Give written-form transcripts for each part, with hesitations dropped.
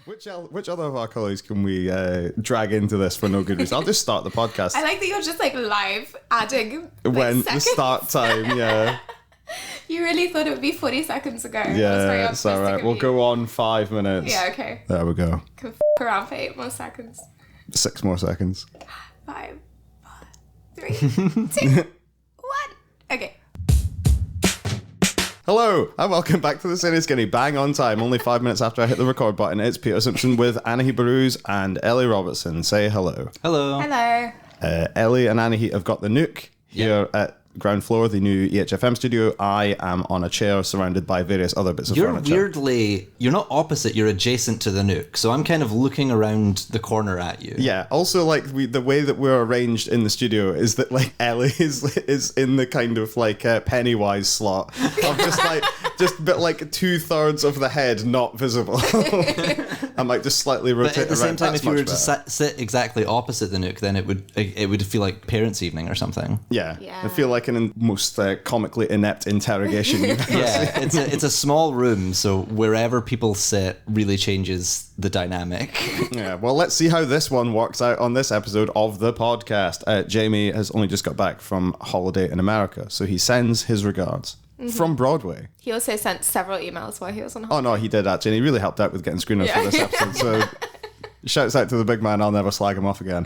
Which other of our colleagues can we drag into this for no good reason? I'll just start the podcast. I like that you're just like live adding when seconds. the start time, yeah. You really thought it would be 40 seconds ago. Yeah, it's all right. We'll go on 5 minutes. Yeah, okay. There we go. Can around for 8 more seconds. 6 more seconds. 5, 4, 3, 2, 1. Okay. Hello, and welcome back to the Silly Skinny. Bang on time, only 5 minutes after I hit the record button. It's Peter Simpson with Anahit Baruz and Ellie Robertson. Say hello. Hello. Hello. Ellie and Anahit have got the Nook here at ground floor, the new EHFM studio. I am on a chair surrounded by various other bits of furniture. You're not opposite, you're adjacent to the Nook. So I'm kind of looking around the corner at you. Yeah, also like the way that we're arranged in the studio is that like Ellie is in the kind of like Pennywise slot of just but like 2/3 of the head not visible. I'm like just slightly rotating. But at the same time, That's if you were much to sit exactly opposite the Nook, then it would feel like parents' evening or something. Yeah. I feel like an most comically inept interrogation. Yeah, it's a small room, so wherever people sit really changes the dynamic. Yeah, well, let's see how this one works out on this episode of the podcast. Jamie has only just got back from holiday in America, so he sends his regards. From Broadway. He also sent several emails while he was on holiday. Oh no, he did actually. And he really helped out with getting screeners for this episode. So shouts out to the big man. I'll never slag him off again.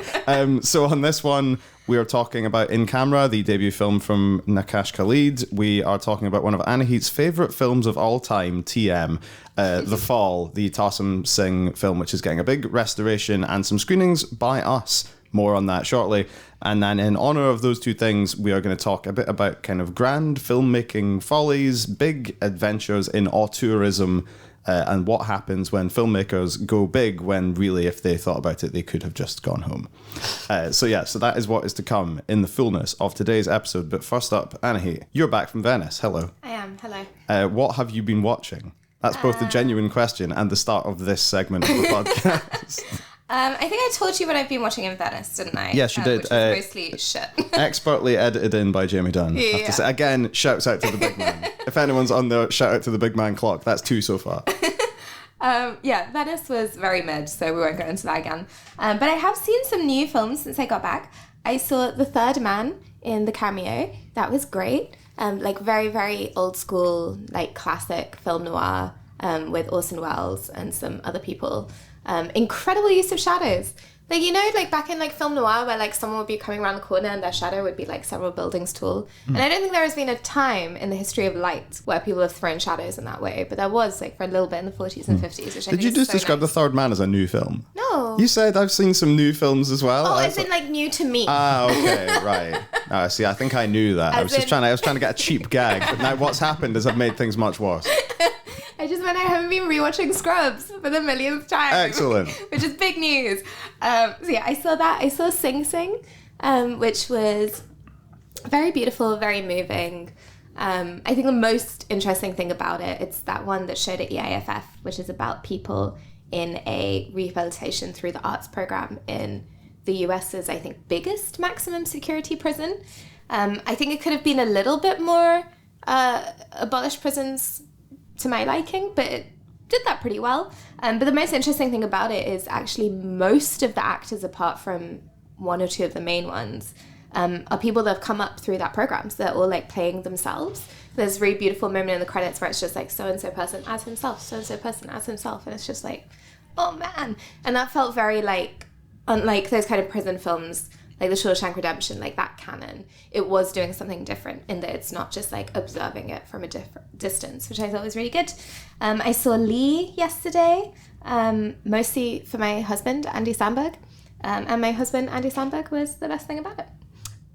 So on this one, we are talking about In Camera, the debut film from Nakash Khalid. We are talking about one of Anahit's favourite films of all time, TM, The Fall, the Tarsem Singh film, which is getting a big restoration and some screenings by us. More on that shortly. And then in honour of those two things, we are going to talk a bit about kind of grand filmmaking follies, big adventures in auteurism, and what happens when filmmakers go big when really, if they thought about it, they could have just gone home. So that is what is to come in the fullness of today's episode. But first up, Anahit, you're back from Venice. Hello. I am. Hello. What have you been watching? That's both the genuine question and the start of this segment of the podcast. I think I told you what I've been watching in Venice, didn't I? Yes, you did. Which was mostly shit. Expertly edited in by Jamie Dunn. Yeah. Have to say. Again, shouts out to the big man. If anyone's on the shout out to the big man clock, that's 2 so far. Venice was very mid, so we won't go into that again. But I have seen some new films since I got back. I saw The Third Man in the Cameo. That was great. Like very, very old school, like classic film noir with Orson Welles and some other people. Incredible use of shadows. Like, you know, like back in like film noir where like someone would be coming around the corner and their shadow would be like several buildings tall. And I don't think there has been a time in the history of light where people have thrown shadows in that way. But there was like for a little bit in the 40s and 50s, which I think Did you just so describe nice. The Third Man as a new film? No. You said I've seen some new films as well. Oh, as in like new to me. Ah, okay, right. No, see, I think I knew that. I was trying to get a cheap gag, but now what's happened is I've made things much worse. I just meant I haven't been rewatching Scrubs for the millionth time. Excellent. Which is big news. I saw that. I saw Sing Sing, which was very beautiful, very moving. I think the most interesting thing about it, it's that one that showed at EIFF, which is about people in a rehabilitation through the arts program in the US's, I think, biggest maximum security prison. I think it could have been a little bit more abolished prisons to my liking, but it did that pretty well. But the most interesting thing about it is actually most of the actors, apart from 1 or 2 of the main ones, are people that have come up through that program. So they're all like playing themselves. There's a really beautiful moment in the credits where it's just like so-and-so person as himself, so-and-so person as himself. And it's just like, oh man. And that felt very like, unlike those kind of prison films, like The Shawshank Redemption, like that canon, it was doing something different in that it's not just like observing it from a different distance, which I thought was really good. I saw Lee yesterday, mostly for my husband, Andy Samberg. And my husband, Andy Samberg, was the best thing about it.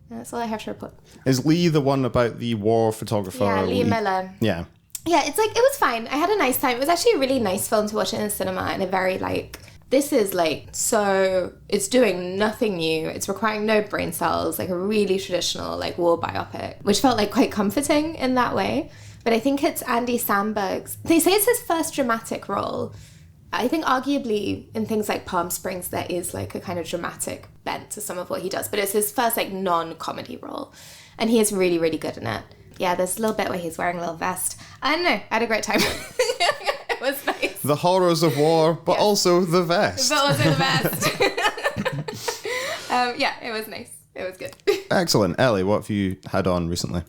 And that's all I have to report. Is Lee the one about the war photographer? Yeah, Lee Miller. Yeah. Yeah, it's like, it was fine. I had a nice time. It was actually a really nice film to watch in the cinema, and a very like, this is like, so it's doing nothing new. It's requiring no brain cells, like a really traditional like war biopic, which felt like quite comforting in that way. But I think it's Andy Samberg's, they say it's his first dramatic role. I think arguably in things like Palm Springs, there is like a kind of dramatic bent to some of what he does, but it's his first like non-comedy role. And he is really, really good in it. Yeah, there's a little bit where he's wearing a little vest. I don't know, I had a great time. It was nice. The horrors of war, but also the vest. But also the best. Yeah, it was nice. It was good. Excellent. Ellie, what have you had on recently?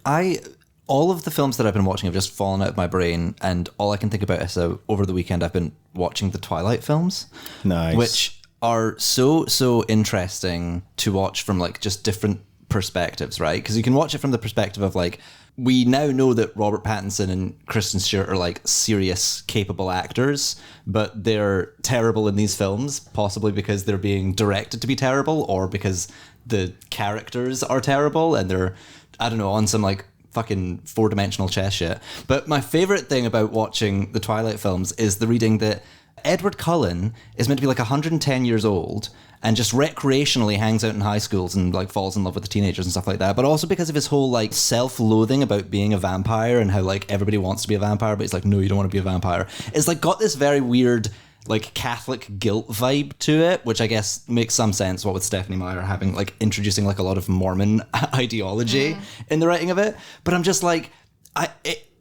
All of the films that I've been watching have just fallen out of my brain, and all I can think about is over the weekend I've been watching the Twilight films. Nice. Which are so interesting to watch from like just different perspectives, right? Because you can watch it from the perspective of like, we now know that Robert Pattinson and Kristen Stewart are like serious, capable actors, but they're terrible in these films, possibly because they're being directed to be terrible or because the characters are terrible and they're, I don't know, on some like fucking 4-dimensional chess shit. But my favorite thing about watching the Twilight films is the reading that Edward Cullen is meant to be like 110 years old and just recreationally hangs out in high schools and like falls in love with the teenagers and stuff like that. But also because of his whole like self-loathing about being a vampire and how like everybody wants to be a vampire, but he's like, no, you don't want to be a vampire. It's like got this very weird like Catholic guilt vibe to it, which I guess makes some sense, what with Stephanie Meyer having like introducing like a lot of Mormon ideology in the writing of it. But I'm just like,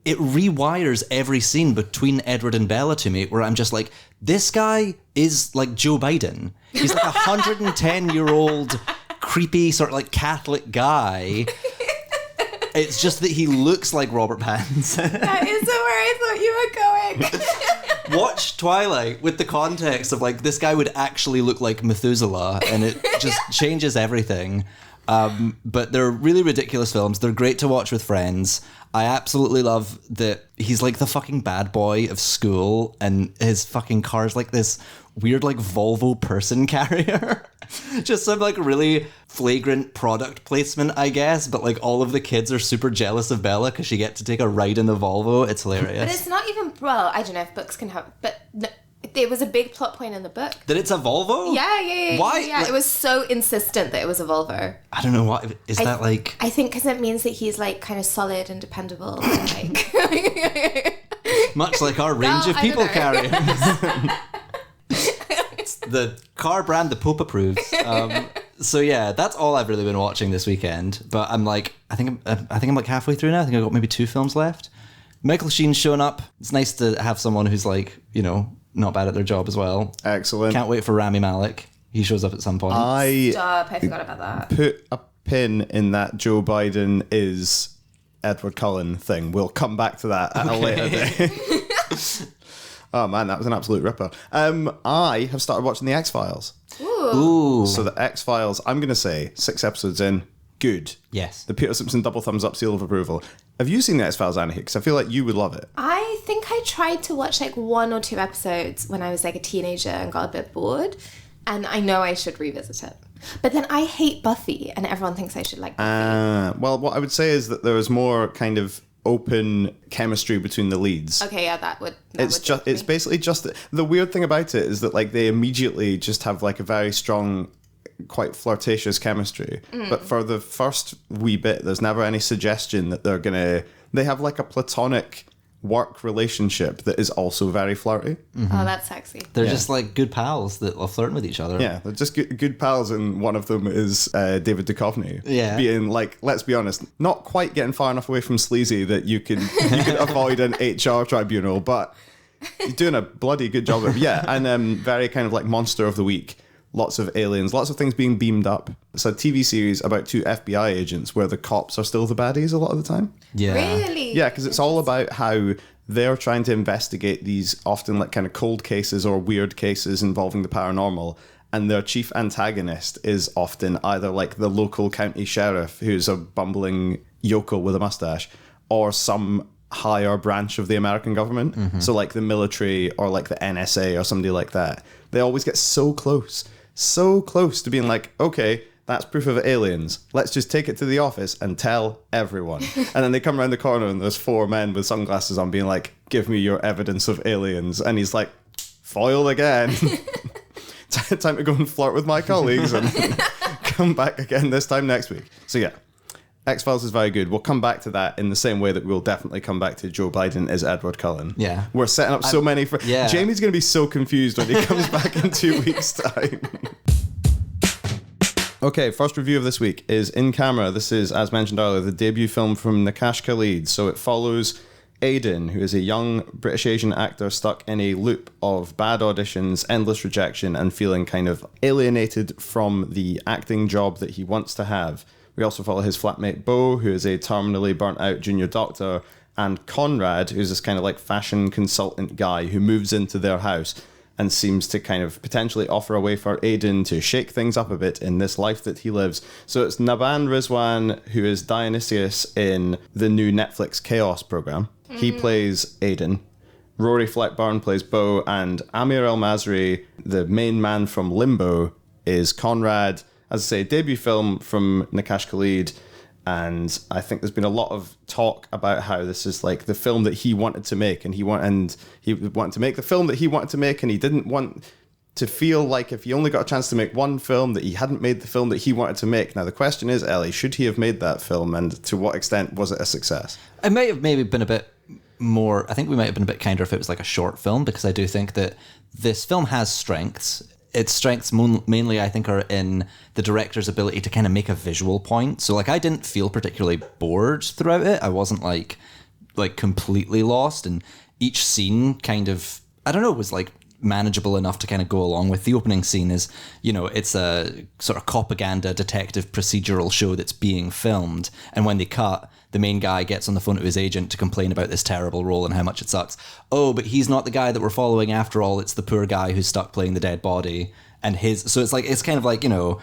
it rewires every scene between Edward and Bella to me, where I'm just like, this guy is like Joe Biden. He's like 110-year-old creepy sort of like Catholic guy. It's just that he looks like Robert Pattinson. That is where I thought you were going. Watch Twilight with the context of like, this guy would actually look like Methuselah, and it just changes everything. But they're really ridiculous films. They're great to watch with friends. I absolutely love that he's like the fucking bad boy of school, and his fucking car's like this weird like Volvo person carrier. Just some like really flagrant product placement, I guess, but like all of the kids are super jealous of Bella because she gets to take a ride in the Volvo. It's hilarious. But it's not even, well, I don't know if books can have, but no, there was a big plot point in the book. That it's a Volvo? Yeah. Why? Yeah, it was so insistent that it was a Volvo. I don't know what, is that like... I think because it means that he's like kind of solid and dependable and like... Much like our range of people carriers. The car brand the Pope approves. So yeah, that's all I've really been watching this weekend. But I'm like, I think I'm like halfway through now. I think I've got maybe 2 films left. Michael Sheen's showing up. It's nice to have someone who's like, you know, not bad at their job as well. Excellent. Can't wait for Rami Malek. He shows up at some point. Stop, I forgot about that. Put a pin in that Joe Biden is Edward Cullen thing. We'll come back to that at a later day. Oh man, that was an absolute ripper. I have started watching The X-Files. Ooh. So The X-Files, I'm going to say 6 episodes in, good. Yes. The Peter Simpson double thumbs up seal of approval. Have you seen The X-Files, Anahit? Because I feel like you would love it. I think I tried to watch like 1 or 2 episodes when I was like a teenager and got a bit bored. And I know I should revisit it. But then I hate Buffy and everyone thinks I should like Buffy. Well, what I would say is that there is more kind of open chemistry between the leads. Okay, yeah, that would It's basically just the weird thing about it is that like they immediately just have like a very strong, quite flirtatious chemistry. But for the first wee bit, there's never any suggestion that they have like a platonic work relationship that is also very flirty. Oh, that's sexy. They're just like good pals that are flirting with each other. Yeah, they're just good pals, and one of them is David Duchovny. Yeah. Being like, let's be honest, not quite getting far enough away from sleazy that you could avoid an HR tribunal, but he's doing a bloody good job of it. Yeah, and very kind of like monster of the week. Lots of aliens, lots of things being beamed up. It's a TV series about 2 FBI agents where the cops are still the baddies a lot of the time. Yeah. Really? Yeah, because it's all about how they're trying to investigate these often like kind of cold cases or weird cases involving the paranormal. And their chief antagonist is often either like the local county sheriff, who's a bumbling yokel with a mustache, or some higher branch of the American government. So like the military or like the NSA or somebody like that. They always get so close to being like, okay, that's proof of aliens. Let's just take it to the office and tell everyone. And then they come around the corner and there's 4 men with sunglasses on being like, give me your evidence of aliens. And he's like, foiled again. Time to go and flirt with my colleagues and come back again this time next week. So yeah, X-Files is very good. We'll come back to that in the same way that we'll definitely come back to Joe Biden as Edward Cullen. Yeah. We're setting up so many... Yeah. Jamie's going to be so confused when he comes back in 2 weeks' time. Okay, first review of this week is In Camera. This is, as mentioned earlier, the debut film from Nakash Khalid. So it follows Aidan, who is a young British Asian actor stuck in a loop of bad auditions, endless rejection, and feeling kind of alienated from the acting job that he wants to have. We also follow his flatmate Beau, who is a terminally burnt out junior doctor, and Conrad, who's this kind of like fashion consultant guy who moves into their house and seems to kind of potentially offer a way for Aidan to shake things up a bit in this life that he lives. So it's Naban Rizwan, who is Dionysius in the new Netflix Chaos program. He plays Aidan. Rory Fleckburn plays Beau, and Amir El Masri, the main man from Limbo, is Conrad. As I say, debut film from Nakash Khalid. And I think there's been a lot of talk about how this is like the film that he wanted to make, and he wanted to make the film that he wanted to make, and he didn't want to feel like if he only got a chance to make one film that he hadn't made the film that he wanted to make. Now the question is, Ellie, should he have made that film, and to what extent was it a success? It may have maybe been a bit more, I think we might have been a bit kinder if it was like a short film, because I do think that this film has strengths. Its strengths mainly, I think, are in the director's ability to kind of make a visual point. So, like, I didn't feel particularly bored throughout it. I wasn't, like completely lost. And each scene kind of, I don't know, was, like, manageable enough to kind of go along with. The opening scene is, you know, it's a sort of propaganda detective procedural show that's being filmed. And when they cut, the main guy gets on the phone to his agent to complain about this terrible role and how much it sucks. Oh, but he's not the guy that we're following after all. It's the poor guy who's stuck playing the dead body. And so it's kind of like, you know,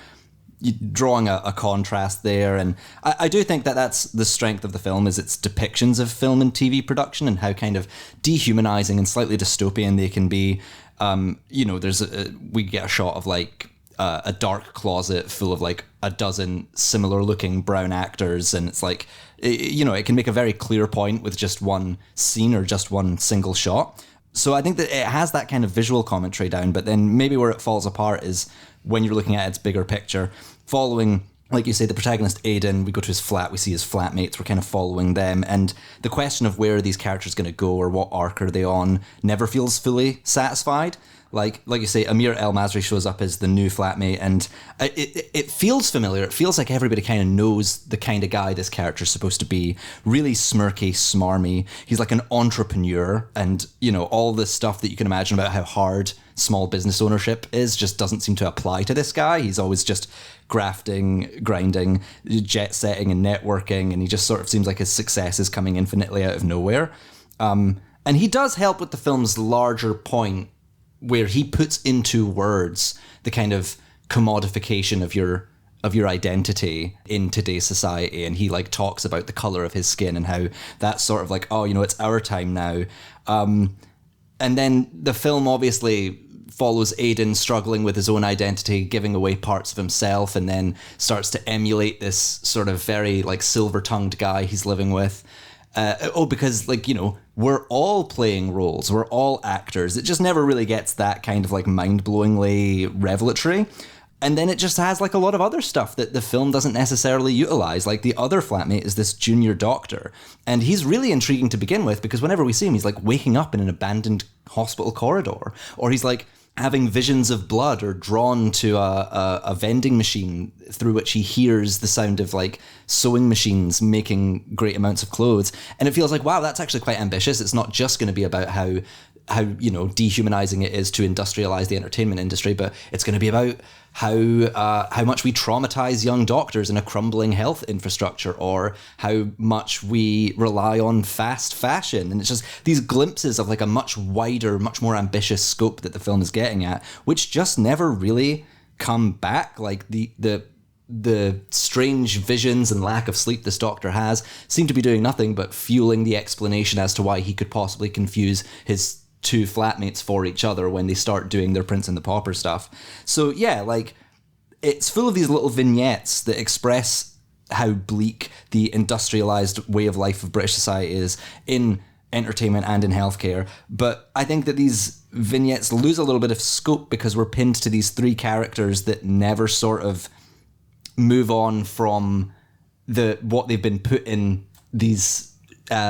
drawing a contrast there. And I do think that that's the strength of the film, is its depictions of film and TV production and how kind of dehumanizing and slightly dystopian they can be. You know, we get a shot of like a dark closet full of like a dozen similar looking brown actors, and it's like, you know, it can make a very clear point with just one scene or just one single shot. So I think that it has that kind of visual commentary down, but then maybe where it falls apart is when you're looking at its bigger picture. Following, like you say, the protagonist Aidan, we go to his flat, we see his flatmates, we're kind of following them, and the question of where are these characters going to go or what arc are they on never feels fully satisfied. Like you say, Amir El Masri shows up as the new flatmate, and it feels familiar. It feels like everybody kind of knows the kind of guy this character's supposed to be. Really smirky, smarmy. He's like an entrepreneur, and, you know, all the stuff that you can imagine about how hard small business ownership is just doesn't seem to apply to this guy. He's always just grafting, grinding, jet setting and networking, and he just sort of seems like his success is coming infinitely out of nowhere. And he does help with the film's larger point, where he puts into words the kind of commodification of your identity in today's society, and he like talks about the color of his skin and how that's sort of like, oh, you know, it's our time now. And then the film obviously follows Aidan struggling with his own identity, giving away parts of himself, and then starts to emulate this sort of very like silver-tongued guy he's living with. Because, like, you know, we're all playing roles, we're all actors. It just never really gets that kind of like mind-blowingly revelatory. And then it just has like a lot of other stuff that the film doesn't necessarily utilize. Like the other flatmate is this junior doctor, and he's really intriguing to begin with, because whenever we see him, he's like waking up in an abandoned hospital corridor, or he's like having visions of blood, or drawn to a vending machine through which he hears the sound of like sewing machines making great amounts of clothes. And it feels like, wow, that's actually quite ambitious. It's not just going to be about how, you know, dehumanizing it is to industrialize the entertainment industry, but it's going to be about how much we traumatize young doctors in a crumbling health infrastructure, or how much we rely on fast fashion. And it's just these glimpses of like a much wider, much more ambitious scope that the film is getting at, which just never really come back. Like the strange visions and lack of sleep this doctor has seem to be doing nothing but fueling the explanation as to why he could possibly confuse his two flatmates for each other when they start doing their Prince and the Pauper stuff. So yeah, like, it's full of these little vignettes that express how bleak the industrialized way of life of British society is in entertainment and in healthcare. But I think that these vignettes lose a little bit of scope because we're pinned to these three characters that never sort of move on from what they've been put in these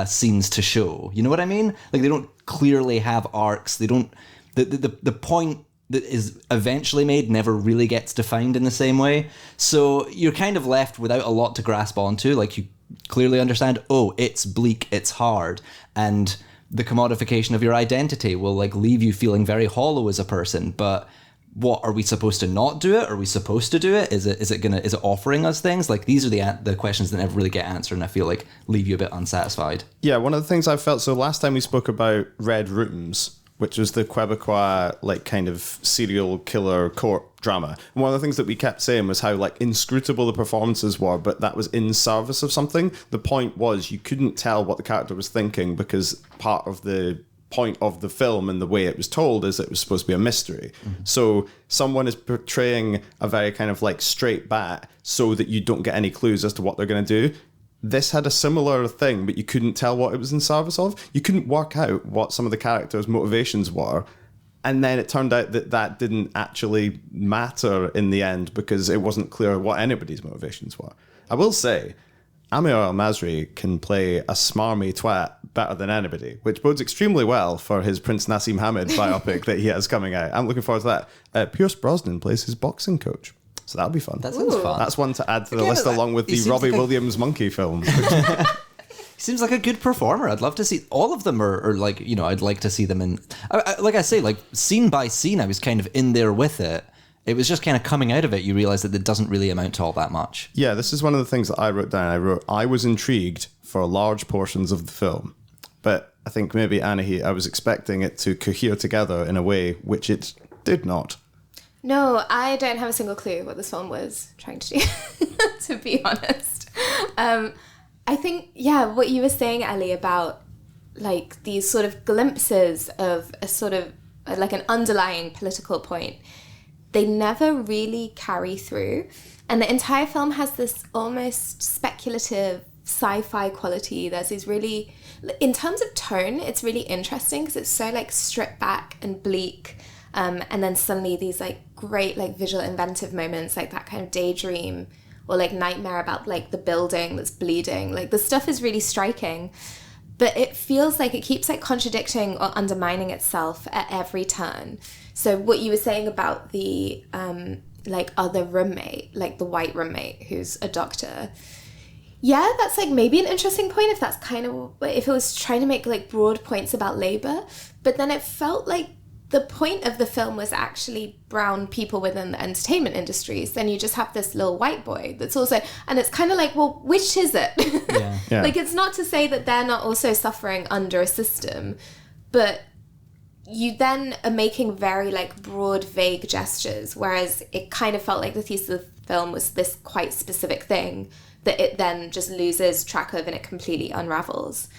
scenes to show. You know what I mean? Like, they don't clearly have arcs. They don't. The point that is eventually made never really gets defined in the same way. So you're kind of left without a lot to grasp onto. Like, you clearly understand, oh, it's bleak, it's hard, and the commodification of your identity will like leave you feeling very hollow as a person. But what, are we supposed to not do it? Are we supposed to do it? Is it offering us things? Like, these are the questions that never really get answered, and I feel like leave you a bit unsatisfied. Yeah, one of the things I felt, so last time we spoke about Red Rooms, which was the Quebecois, like, kind of serial killer court drama. And one of the things that we kept saying was how, like, inscrutable the performances were, but that was in service of something. The point was you couldn't tell what the character was thinking, because part of the point of the film and the way it was told is it was supposed to be a mystery. Mm-hmm. So someone is portraying a very kind of, like, straight bat so that you don't get any clues as to what they're going to do. This had a similar thing, but you couldn't tell what it was in service of. You couldn't work out what some of the characters' motivations were. And then it turned out that that didn't actually matter in the end, because it wasn't clear what anybody's motivations were. I will say, Amir Al-Masri can play a smarmy twat better than anybody, which bodes extremely well for his Prince Nassim Hamid biopic that he has coming out. I'm looking forward to that. Pierce Brosnan plays his boxing coach. So that'll be fun. That sounds fun. That's one to add to the list, along with the Robbie Williams monkey film. He seems like a good performer. I'd love to see all of them, or like, you know, I'd like to see them in. Like I say, like scene by scene, I was kind of in there with it. It was just kind of coming out of it. You realize that it doesn't really amount to all that much. Yeah, this is one of the things that I wrote down. I was intrigued for large portions of the film, but I think maybe Anahit, I was expecting it to cohere together in a way which it did not. No, I don't have a single clue what this film was trying to do, to be honest. I think, yeah, what you were saying, Ellie, about like these sort of glimpses of a sort of like an underlying political point, they never really carry through. And the entire film has this almost speculative sci-fi quality. There's these really, in terms of tone, it's really interesting because it's so like stripped back and bleak. And then suddenly these like great like visual inventive moments, like that kind of daydream or like nightmare about like the building that's bleeding. Like the stuff is really striking, but it feels like it keeps like contradicting or undermining itself at every turn. So what you were saying about the like other roommate, like the white roommate who's a doctor, yeah, that's like maybe an interesting point if that's kind of, if it was trying to make like broad points about labor, but then it felt like the point of the film was actually brown people within the entertainment industries. Then you just have this little white boy that's also, and it's kind of like, well, which is it? Yeah. Yeah. Like, it's not to say that they're not also suffering under a system, but you then are making very like broad, vague gestures, whereas it kind of felt like the thesis of the film was this quite specific thing that it then just loses track of and it completely unravels.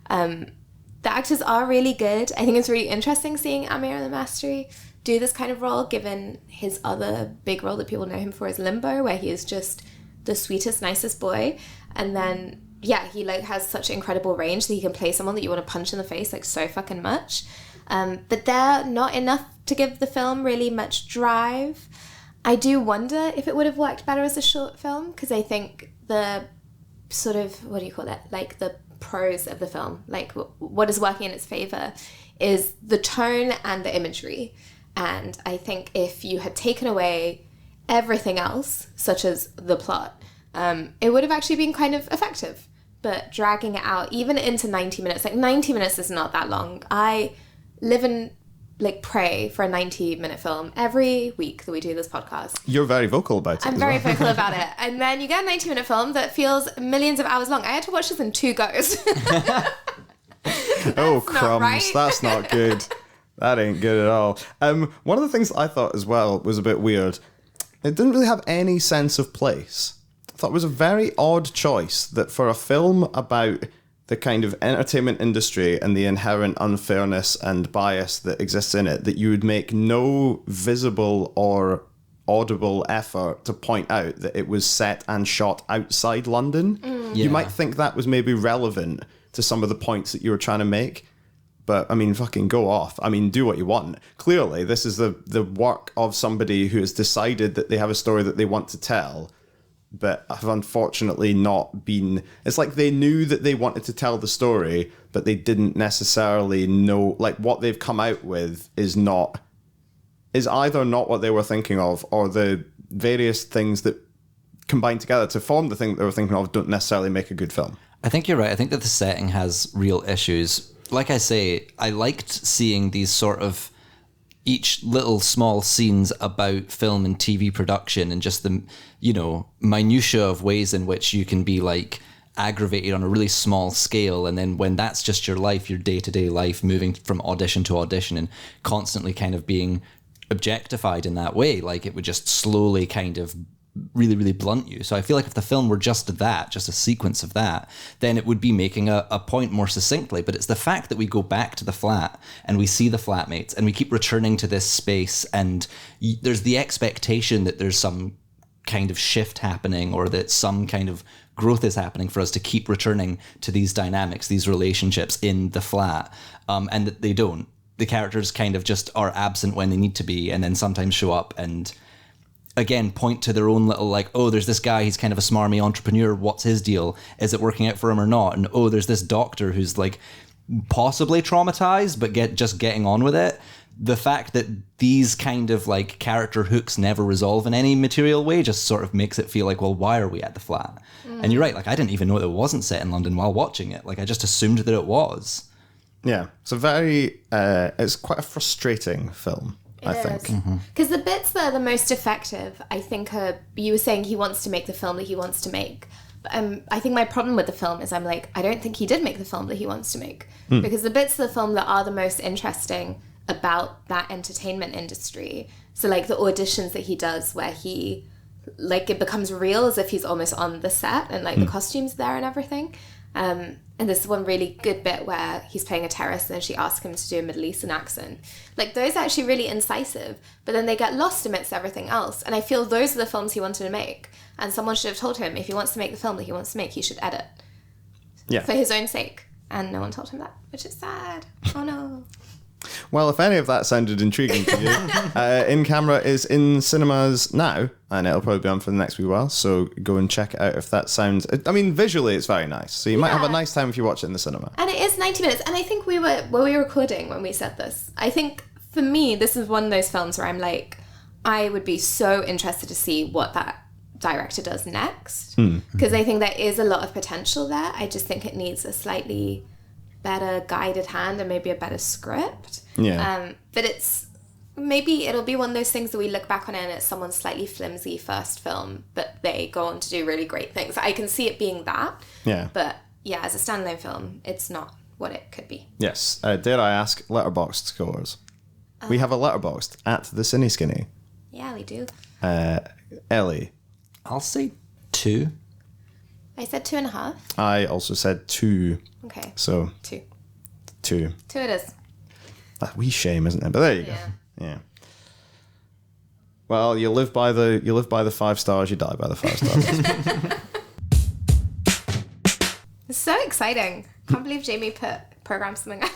The actors are really good. I think it's really interesting seeing Amir Al-Masri do this kind of role, given his other big role that people know him for is Limbo, where he is just the sweetest, nicest boy. And then, yeah, he like has such incredible range that he can play someone that you want to punch in the face like so fucking much. But they're not enough to give the film really much drive. I do wonder if it would have worked better as a short film, because I think the sort of, what do you call it, like the pros of the film, like what is working in its favor is the tone and the imagery. And I think if you had taken away everything else, such as the plot, it would have actually been kind of effective. But dragging it out even into 90 minutes, like 90 minutes is not that long. I live and like pray for a 90-minute film every week that we do this podcast. You're very vocal about it. I'm very vocal about it. And then you get a 90-minute film that feels millions of hours long. I had to watch this in 2 goes. Oh, crumbs. Right. That's not good. That ain't good at all. One of the things I thought as well was a bit weird. It didn't really have any sense of place. I thought it was a very odd choice that for a film about the kind of entertainment industry and the inherent unfairness and bias that exists in it, that you would make no visible or audible effort to point out that it was set and shot outside London. Yeah. You might think that was maybe relevant to some of the points that you were trying to make. But, I mean, fucking go off. I mean, do what you want. Clearly, this is the work of somebody who has decided that they have a story that they want to tell, but have unfortunately not been... It's like they knew that they wanted to tell the story, but they didn't necessarily know... Like, what they've come out with is either not what they were thinking of, or the various things that combined together to form the thing that they were thinking of don't necessarily make a good film. I think you're right. I think that the setting has real issues. Like I say, I liked seeing these sort of each little small scenes about film and TV production and just the, minutiae of ways in which you can be like aggravated on a really small scale. And then when that's just your life, your day-to-day life, moving from audition to audition and constantly kind of being objectified in that way, like it would just slowly kind of really, really blunt you. So I feel like if the film were just that, just a sequence of that, then it would be making a point more succinctly. But it's the fact that we go back to the flat and we see the flatmates and we keep returning to this space, and there's the expectation that there's some kind of shift happening or that some kind of growth is happening for us to keep returning to these dynamics, these relationships in the flat, and that they don't. The characters kind of just are absent when they need to be, and then sometimes show up and again point to their own little like, oh, there's this guy, he's kind of a smarmy entrepreneur, what's his deal, is it working out for him or not? And oh, there's this doctor who's like possibly traumatized but just getting on with it. The fact that these kind of like character hooks never resolve in any material way just sort of makes it feel like, well, why are we at the flat? And you're right, like I didn't even know it wasn't set in London while watching it. Like I just assumed that it was. Yeah, it's it's quite a frustrating film. I think. Because the bits that are the most effective, I think, are, you were saying he wants to make the film that he wants to make. But I think my problem with the film is I'm like, I don't think he did make the film that he wants to make. Because the bits of the film that are the most interesting about that entertainment industry, so like the auditions that he does where he, like it becomes real as if he's almost on the set and like the costumes there and everything. And there's one really good bit where he's playing a terrorist and she asks him to do a Middle Eastern accent. Like, those are actually really incisive, but then they get lost amidst everything else. And I feel those are the films he wanted to make. And someone should have told him, if he wants to make the film that he wants to make, he should edit. Yeah. For his own sake. And no one told him that, which is sad. Oh, no. Well, if any of that sounded intriguing to you, In Camera is in cinemas now, and it'll probably be on for the next wee while, so go and check it out if that sounds... I mean, visually it's very nice, so you might have a nice time if you watch it in the cinema. And it is 90 minutes, and I think we were recording when we said this. I think, for me, this is one of those films where I'm like, I would be so interested to see what that director does next, because I think there is a lot of potential there. I just think it needs a slightly better guided hand and maybe a better script. Yeah. But maybe it'll be one of those things that we look back on and it's someone's slightly flimsy first film, but they go on to do really great things. I can see it being that. Yeah. But yeah, as a standalone film, it's not what it could be. Yes. Dare I ask Letterboxd scores? We have a Letterboxd at the Cine Skinny. Yeah, we do. Ellie. I'll say 2. I said 2.5. I also said 2. Okay. So 2. 2. 2 it is. That wee shame, isn't it? But there you go. Yeah. Well, you live by the 5 stars, you die by the 5 stars. It's so exciting. Can't believe Jamie programmed something I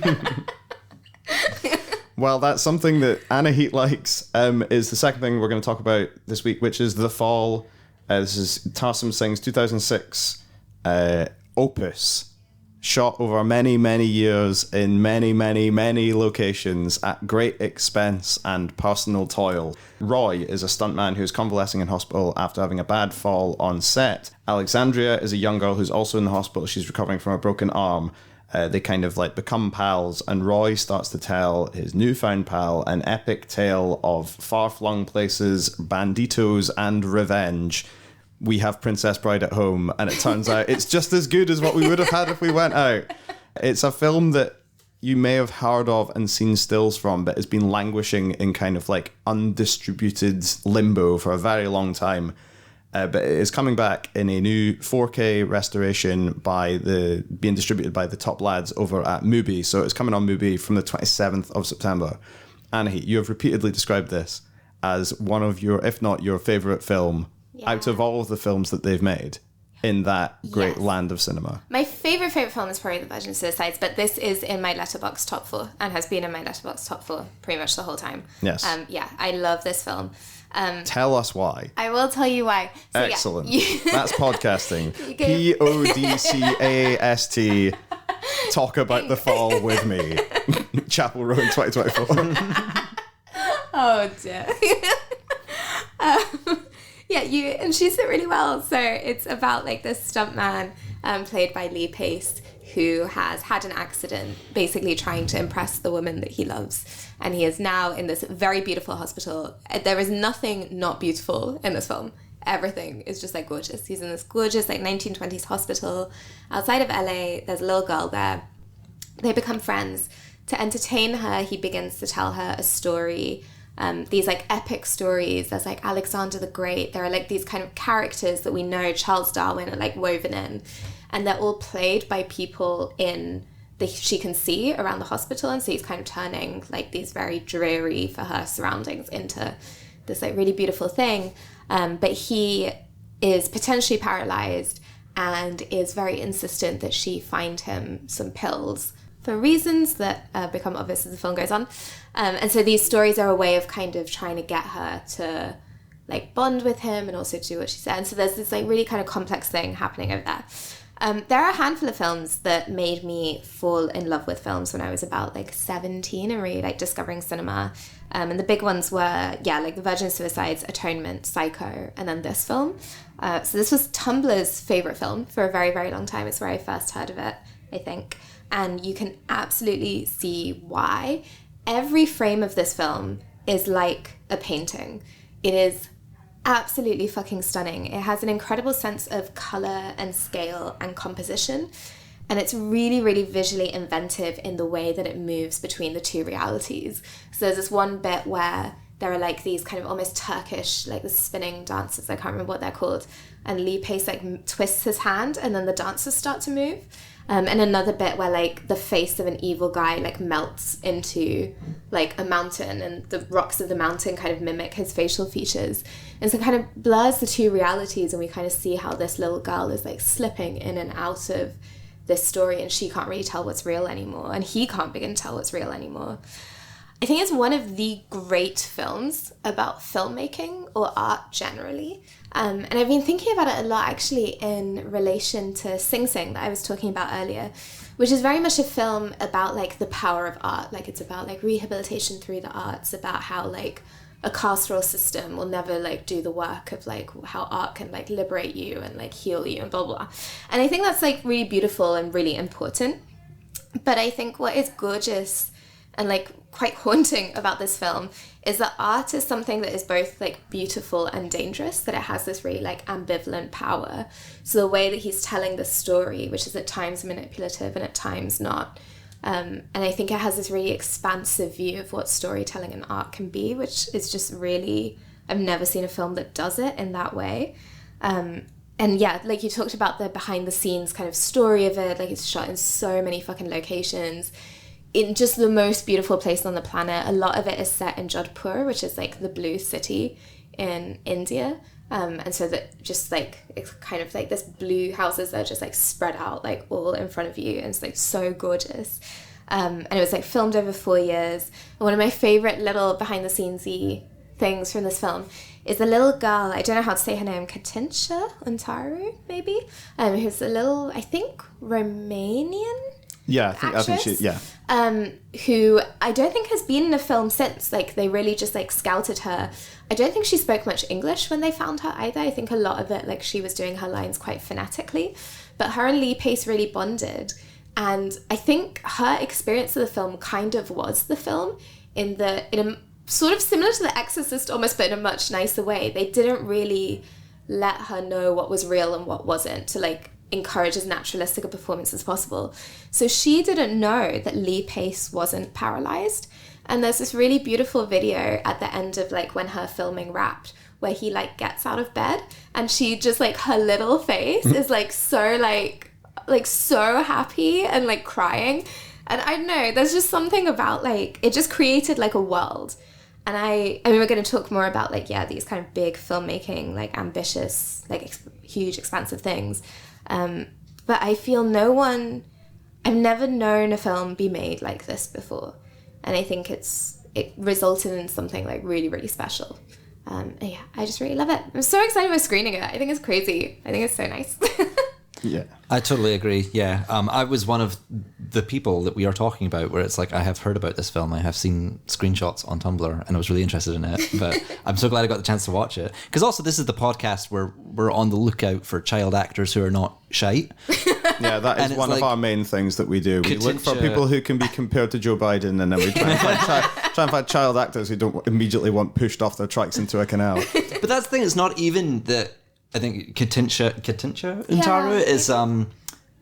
like. Well, that's something that Anahit likes, is the second thing we're going to talk about this week, which is The Fall. This is Tarsem Singh's 2006 opus, shot over many, many years in many, many, many locations at great expense and personal toil. Roy is a stuntman who's convalescing in hospital after having a bad fall on set. Alexandria is a young girl who's also in the hospital. She's recovering from a broken arm. They kind of like become pals, and Roy starts to tell his newfound pal an epic tale of far-flung places, banditos, and revenge. We have Princess Bride at home, and it turns out it's just as good as what we would have had if we went out. It's a film that you may have heard of and seen stills from, but has been languishing in kind of like undistributed limbo for a very long time. But it is coming back in a new 4K restoration being distributed by the top lads over at Mubi. So it's coming on Mubi from the 27th of September. Anahit, you have repeatedly described this as one of your, if not your favourite film out of all of the films that they've made in that great land of cinema. My favourite film is probably The Virgin Suicides, but this is in my Letterboxd top 4 and has been in my Letterboxd top 4 pretty much the whole time. Yes. I love this film. Tell us why. I will tell you why. So, excellent. That's podcasting. Podcast. Talk about The Fall with me. Chapel Row in 2024. Oh dear. you introduced it really well. So it's about like this stuntman played by Lee Pace, who has had an accident basically trying to impress the woman that he loves. And he is now in this very beautiful hospital. There is nothing not beautiful in this film. Everything is just like gorgeous. He's in this gorgeous like 1920s hospital outside of LA. There's a little girl there. They become friends. To entertain her, he begins to tell her a story. These like epic stories. There's like Alexander the Great. There are like these kind of characters that we know, Charles Darwin, are like woven in. And they're all played by people she can see around the hospital. And so he's kind of turning like these very dreary for her surroundings into this like really beautiful thing. But he is potentially paralyzed and is very insistent that she find him some pills for reasons that become obvious as the film goes on. And so these stories are a way of kind of trying to get her to like bond with him and also do what she said. And so there's this like really kind of complex thing happening over there. There are a handful of films that made me fall in love with films when I was about like 17 and really like discovering cinema. And the big ones were, like The Virgin Suicides, Atonement, Psycho, and then this film. So this was Tumblr's favorite film for a very, very long time. It's where I first heard of it, I think. And you can absolutely see why. Every frame of this film is like a painting. It is absolutely fucking stunning. It has an incredible sense of color and scale and composition. And it's really, really visually inventive in the way that it moves between the two realities. So there's this one bit where there are like these kind of almost Turkish, like the spinning dances, I can't remember what they're called. And Lee Pace like twists his hand and then the dancers start to move. And another bit where like the face of an evil guy like melts into like a mountain and the rocks of the mountain kind of mimic his facial features. And so it kind of blurs the two realities and we kind of see how this little girl is like slipping in and out of this story and she can't really tell what's real anymore and he can't begin to tell what's real anymore. I think it's one of the great films about filmmaking or art generally. And I've been thinking about it a lot actually in relation to Sing Sing that I was talking about earlier, which is very much a film about like the power of art. Like it's about like rehabilitation through the arts, about how like a carceral system will never like do the work of like how art can like liberate you and like heal you and blah, blah, blah. And I think that's like really beautiful and really important. But I think what is gorgeous and like quite haunting about this film is that art is something that is both like beautiful and dangerous, that it has this really like ambivalent power. So the way that he's telling the story, which is at times manipulative and at times not, and I think it has this really expansive view of what storytelling and art can be, which is just really, I've never seen a film that does it in that way. And yeah, like you talked about the behind the scenes kind of story of it, like it's shot in so many fucking locations in just the most beautiful place on the planet. A lot of it is set in Jodhpur, which is like the blue city in India. And so that just like, it's kind of like this blue houses that are just like spread out like all in front of you. And it's like so gorgeous. And it was like filmed over 4 years. And one of my favorite little behind the scenes-y things from this film is the little girl, I don't know how to say her name, Katinka Untaru, maybe, who's a little, I think, Romanian I think she, who I don't think has been in a film since. Like they really just like scouted her. I don't think she spoke much English when they found her either. I think a lot of it, like she was doing her lines quite phonetically, but her and Lee Pace really bonded. And I think her experience of the film kind of was the film in a sort of similar to The Exorcist almost, but in a much nicer way. They didn't really let her know what was real and what wasn't to like encourage as naturalistic a performance as possible. So she didn't know that Lee Pace wasn't paralyzed. And there's this really beautiful video at the end of like when her filming wrapped where he like gets out of bed and she just like her little face is like so so happy and like crying. And I don't know, there's just something about like it just created like a world. And I mean we're going to talk more about like these kind of big filmmaking, like ambitious, like huge expansive things. But I feel I've never known a film be made like this before. And I think it resulted in something like really, really special. I just really love it. I'm so excited about screening it. I think it's crazy. I think it's so nice. Yeah. I totally agree. Yeah. I was one of the people that we are talking about where it's like, I have heard about this film. I have seen screenshots on Tumblr and I was really interested in it. But I'm so glad I got the chance to watch it. Because also this is the podcast where we're on the lookout for child actors who are not shite. Yeah, that is one of our main things that we do. We look for people who can be compared to Joe Biden, and then we try and find child actors who don't immediately want pushed off their tracks into a canal. But that's the thing, it's not even that. I think Katincha Untaru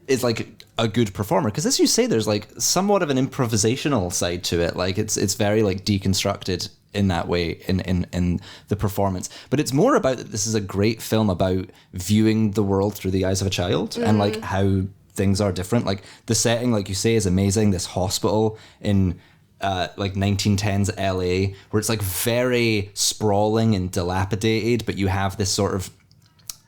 is like a good performer, because as you say, there's like somewhat of an improvisational side to it. Like it's very like deconstructed in that way in the performance. But it's more about that this is a great film about viewing the world through the eyes of a child and like how things are different. Like the setting, like you say, is amazing. This hospital in like 1910s LA, where it's like very sprawling and dilapidated, but you have this sort of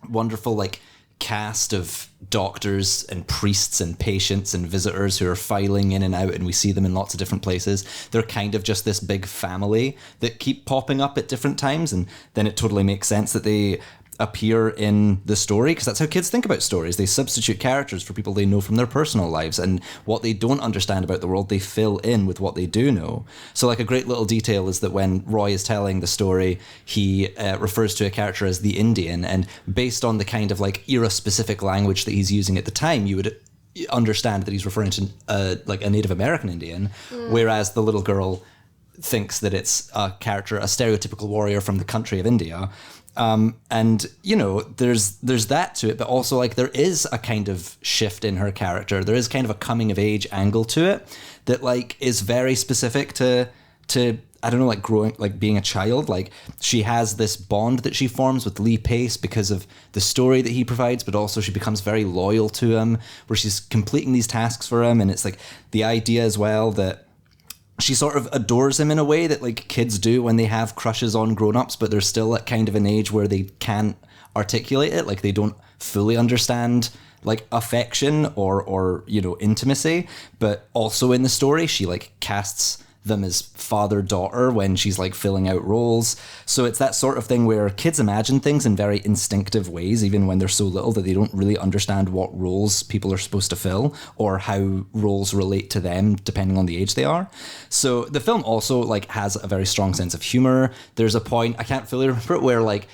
wonderful like cast of doctors and priests and patients and visitors who are filing in and out, and we see them in lots of different places. They're kind of just this big family that keep popping up at different times, and then it totally makes sense that they appear in the story, because that's how kids think about stories. They substitute characters for people they know from their personal lives, and what they don't understand about the world they fill in with what they do know. So like a great little detail is that when Roy is telling the story, he refers to a character as the Indian, and based on the kind of like era specific language that he's using at the time, you would understand that he's referring to like a Native American Indian, whereas the little girl thinks that it's a character, a stereotypical warrior from the country of India. And you know, there's that to it, but also like there is a kind of shift in her character. There is kind of a coming of age angle to it that like is very specific to I don't know, like growing, like being a child. Like she has this bond that she forms with Lee Pace because of the story that he provides, but also she becomes very loyal to him, where she's completing these tasks for him. And it's like the idea as well that she sort of adores him in a way that like kids do when they have crushes on grown-ups, but they're still at kind of an age where they can't articulate it. Like they don't fully understand like affection or you know, intimacy. But also in the story, she like casts them as father-daughter when she's like filling out roles. So it's that sort of thing where kids imagine things in very instinctive ways, even when they're so little that they don't really understand what roles people are supposed to fill or how roles relate to them depending on the age they are. So the film also like has a very strong sense of humor. There's a point, I can't fully remember it, where like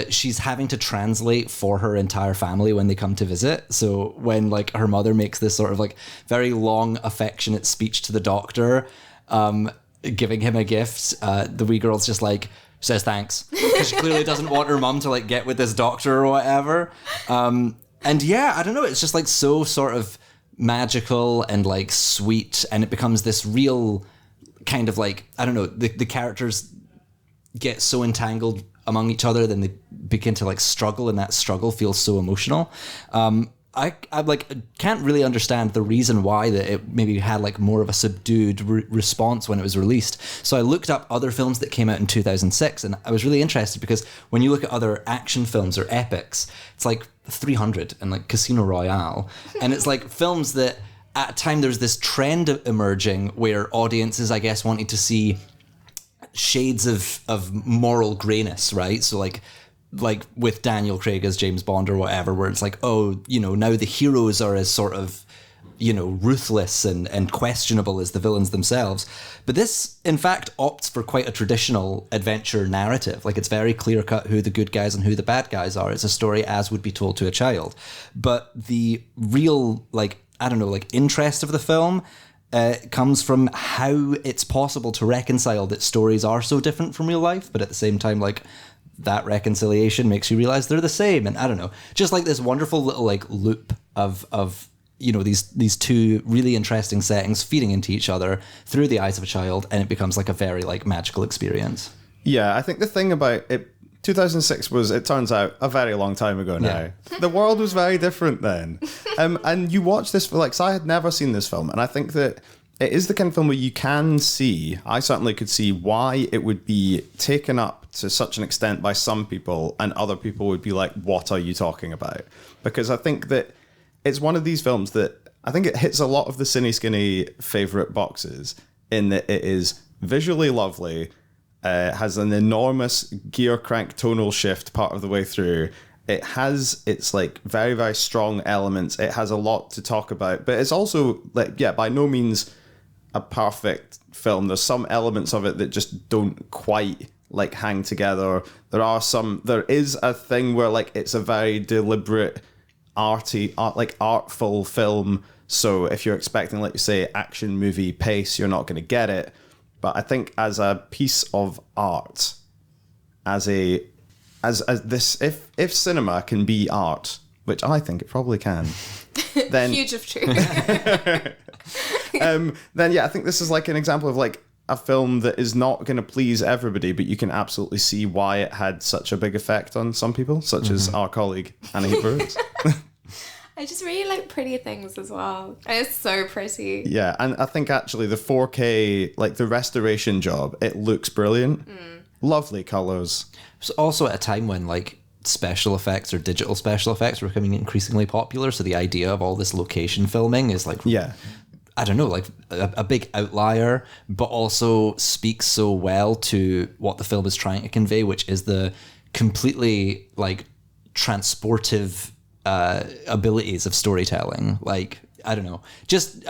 she's having to translate for her entire family when they come to visit. So when like her mother makes this sort of like very long affectionate speech to the doctor, giving him a gift, the wee girl's just like says thanks, because she clearly doesn't want her mum to like get with this doctor or whatever. And yeah, I don't know, it's just like so sort of magical and like sweet, and it becomes this real kind of like, I don't know, the characters get so entangled among each other, then they begin to like struggle, and that struggle feels so emotional. I like can't really understand the reason why that it maybe had like more of a subdued response when it was released. So I looked up other films that came out in 2006, and I was really interested because when you look at other action films or epics, it's like 300 and like Casino Royale, and it's like films that at a time there's this trend emerging where audiences, I guess, wanted to see shades of moral grayness, right? So like with Daniel Craig as James Bond or whatever, where it's like, oh, you know, now the heroes are as sort of, you know, ruthless and questionable as the villains themselves. But this, in fact, opts for quite a traditional adventure narrative. Like, it's very clear-cut who the good guys and who the bad guys are. It's a story as would be told to a child. But the real, like, I don't know, like, interest of the film comes from how it's possible to reconcile that stories are so different from real life, but at the same time, like, that reconciliation makes you realize they're the same. And I don't know, just like this wonderful little like loop of you know, these two really interesting settings feeding into each other through the eyes of a child, and it becomes like a very like magical experience. Yeah, I think the thing about it, 2006 was, it turns out, a very long time ago now. Yeah. The world was very different then. And you watch this, like, so I had never seen this film, and I think that it is the kind of film where you can see, I certainly could see why it would be taken up to such an extent by some people, and other people would be like, what are you talking about? Because I think that it's one of these films that I think it hits a lot of the Cine Skinny favourite boxes, in that it is visually lovely, has an enormous gear crank tonal shift part of the way through, It has its like very, very strong elements. It has a lot to talk about, but it's also like, yeah, by no means a perfect film. There's some elements of it that just don't quite like hang together. There is a thing where like it's a very deliberate artful film. So if you're expecting, like you say, action movie pace, you're not going to get it. But I think as a piece of art, as this, if cinema can be art, which I think it probably can, then huge of truth. then yeah, I think this is like an example of like a film that is not going to please everybody, but you can absolutely see why it had such a big effect on some people, such as our colleague Anahit. I just really like pretty things as well. It's so pretty. Yeah, and I think actually the 4K, like the restoration job, it looks brilliant. Lovely colours. It's also at a time when like special effects or digital special effects were becoming increasingly popular, so the idea of all this location filming is like, yeah, I don't know, like a big outlier, but also speaks so well to what the film is trying to convey, which is the completely like transportive abilities of storytelling. Like, I don't know, just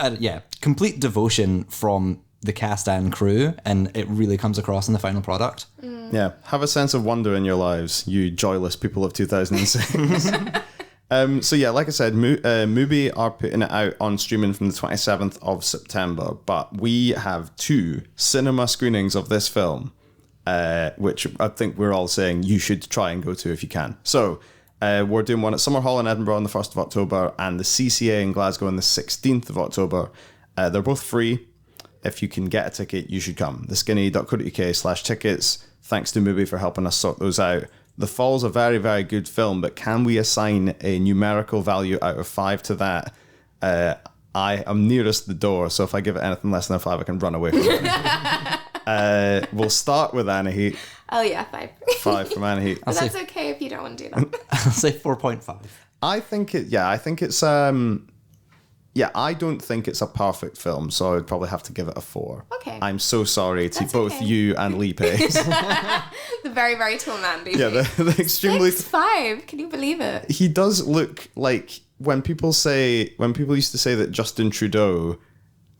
complete devotion from the cast and crew, and it really comes across in the final product. Yeah, have a sense of wonder in your lives, you joyless people of 2006. So yeah, like I said, Mubi are putting it out on streaming from the 27th of September, but we have 2 cinema screenings of this film, which I think we're all saying you should try and go to if you can. So we're doing one at Summer Hall in Edinburgh on the 1st of October and the CCA in Glasgow on the 16th of October. They're both free. If you can get a ticket, you should come. theskinny.co.uk/tickets. Thanks to Mubi for helping us sort those out. The Fall's a very, very good film, but can we assign a numerical value out of 5 to that? I am nearest the door, so if I give it anything less than a 5, I can run away from it. We'll start with Anahit. Oh yeah, 5. 5 from Anahit. But that's okay if you don't want to do that. I'll say 4.5. I think it's I don't think it's a perfect film, so I would probably have to give it a 4. Okay. I'm so sorry to That's both okay. you and Lee Pace. The very, very tall man. Beefy. Yeah, the extremely... 6'5". Can you believe it? He does look like, when people used to say that Justin Trudeau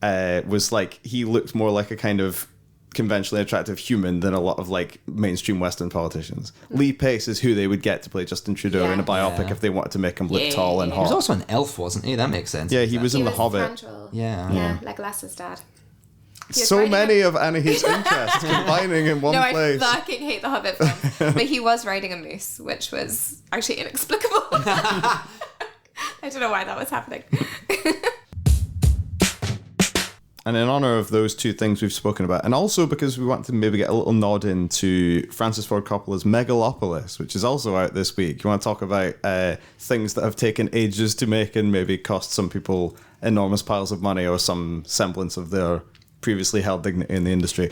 was like, he looked more like a kind of conventionally attractive human than a lot of like mainstream Western politicians. Lee Pace is who they would get to play Justin Trudeau in a biopic if they wanted to make him look tall and hot. He was also an elf, wasn't he? That makes sense. Yeah, he was in The Hobbit. Tantril. Yeah. Like Lass's dad. So many of Anahit's interests combining in one place. I fucking hate the Hobbit film. But he was riding a moose, which was actually inexplicable. I don't know why that was happening. And in honour of those 2 things we've spoken about, and also because we want to maybe get a little nod into Francis Ford Coppola's Megalopolis, which is also out this week. You want to talk about things that have taken ages to make and maybe cost some people enormous piles of money or some semblance of their previously held dignity in the industry.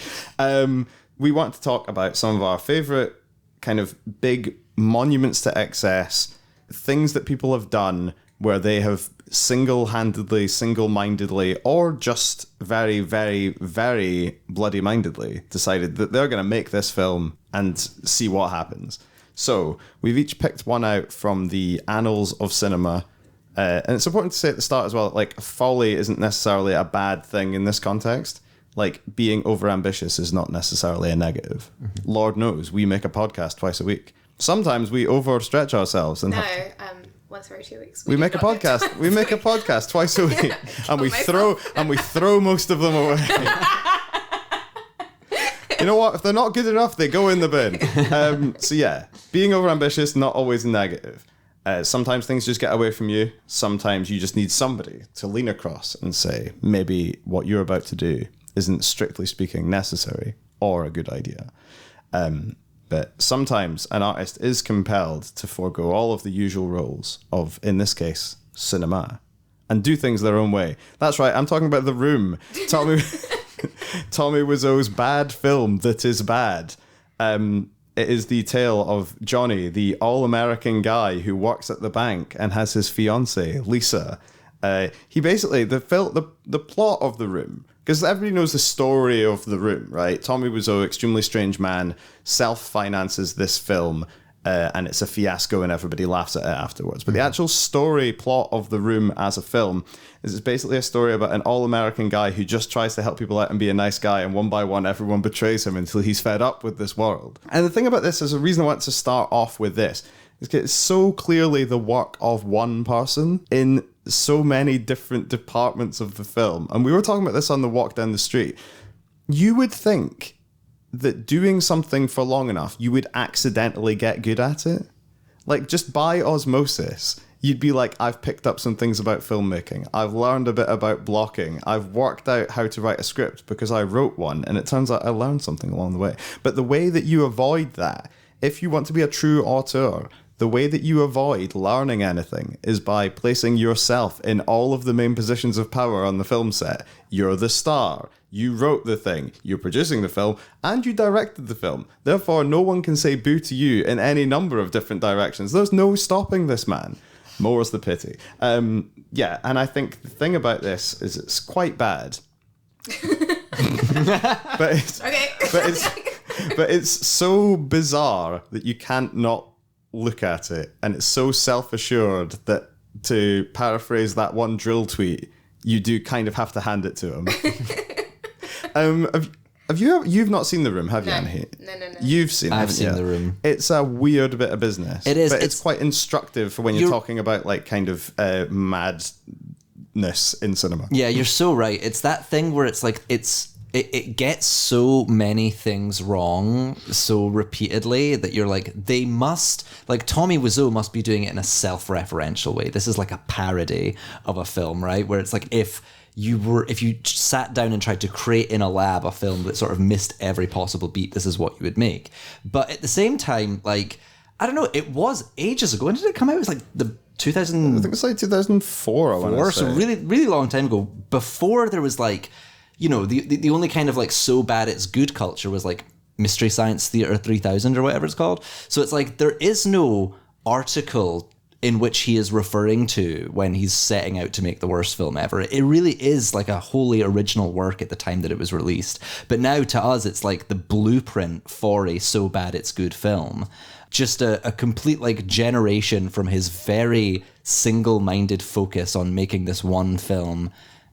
We want to talk about some of our favourite kind of big monuments to excess, things that people have done where they have single-handedly, single-mindedly, or just very, very, very bloody-mindedly decided that they're going to make this film and see what happens. So we've each picked one out from the annals of cinema. And it's important to say at the start as well, like, folly isn't necessarily a bad thing in this context. Like, being overambitious is not necessarily a negative. Mm-hmm. Lord knows, we make a podcast twice a week. Sometimes we overstretch ourselves and once every 2 weeks. We make a podcast. We make a podcast twice a week, and we throw most of them away. You know what? If they're not good enough, they go in the bin. So yeah, being overambitious, not always negative. Sometimes things just get away from you. Sometimes you just need somebody to lean across and say, maybe what you're about to do isn't strictly speaking necessary or a good idea. But sometimes an artist is compelled to forego all of the usual roles of, in this case, cinema, and do things their own way. That's right, I'm talking about The Room. Tommy Wiseau's bad film that is bad. It is the tale of Johnny, the all-American guy who works at the bank and has his fiancée, Lisa. He basically, the plot of The Room, because everybody knows the story of The Room, right? Tommy Wiseau, extremely strange man, self-finances this film and it's a fiasco and everybody laughs at it afterwards. But the actual story plot of The Room as a film is it's basically a story about an all-American guy who just tries to help people out and be a nice guy, and one by one everyone betrays him until he's fed up with this world. And the thing about this is the reason I want to start off with this is because it's so clearly the work of one person in so many different departments of the film. And we were talking about this on the walk down the street. You would think that doing something for long enough, you would accidentally get good at it. Like, just by osmosis, you'd be like, I've picked up some things about filmmaking. I've learned a bit about blocking. I've worked out how to write a script because I wrote one, and it turns out I learned something along the way. But the way that you avoid that, if you want to be a true auteur, the way that you avoid learning anything is by placing yourself in all of the main positions of power on the film set. You're the star. You wrote the thing, you're producing the film, and you directed the film. Therefore, no one can say boo to you in any number of different directions. There's no stopping this man. More's the pity. Yeah, and I think the thing about this is it's quite bad. but it's so bizarre that you can't not look at it. And it's so self-assured that, to paraphrase that one drill tweet, you do kind of have to hand it to him. You've not seen The Room, have you, Anahit? No. You've seen it. I've seen The Room. It's a weird bit of business. It is. But it's quite instructive for when you're talking about like kind of madness in cinema. Yeah, you're so right. It's that thing where it's like it gets so many things wrong so repeatedly that you're like, they must, like, Tommy Wiseau must be doing it in a self-referential way. This is like a parody of a film, right? Where it's like, if you sat down and tried to create in a lab a film that sort of missed every possible beat, this is what you would make. But at the same time, like, I don't know, it was ages ago. When did it come out? It was like the 2000. I think it's like 2004. I want to say. So really, really long time ago. Before there was like, you know, the only kind of like so bad it's good culture was like Mystery Science Theater 3000 or whatever it's called. So it's like there is no article in which he is referring to when he's setting out to make the worst film ever. It really is like a wholly original work at the time that it was released. But now to us, it's like the blueprint for a so bad it's good film. Just a complete like generation from his very single-minded focus on making this one film,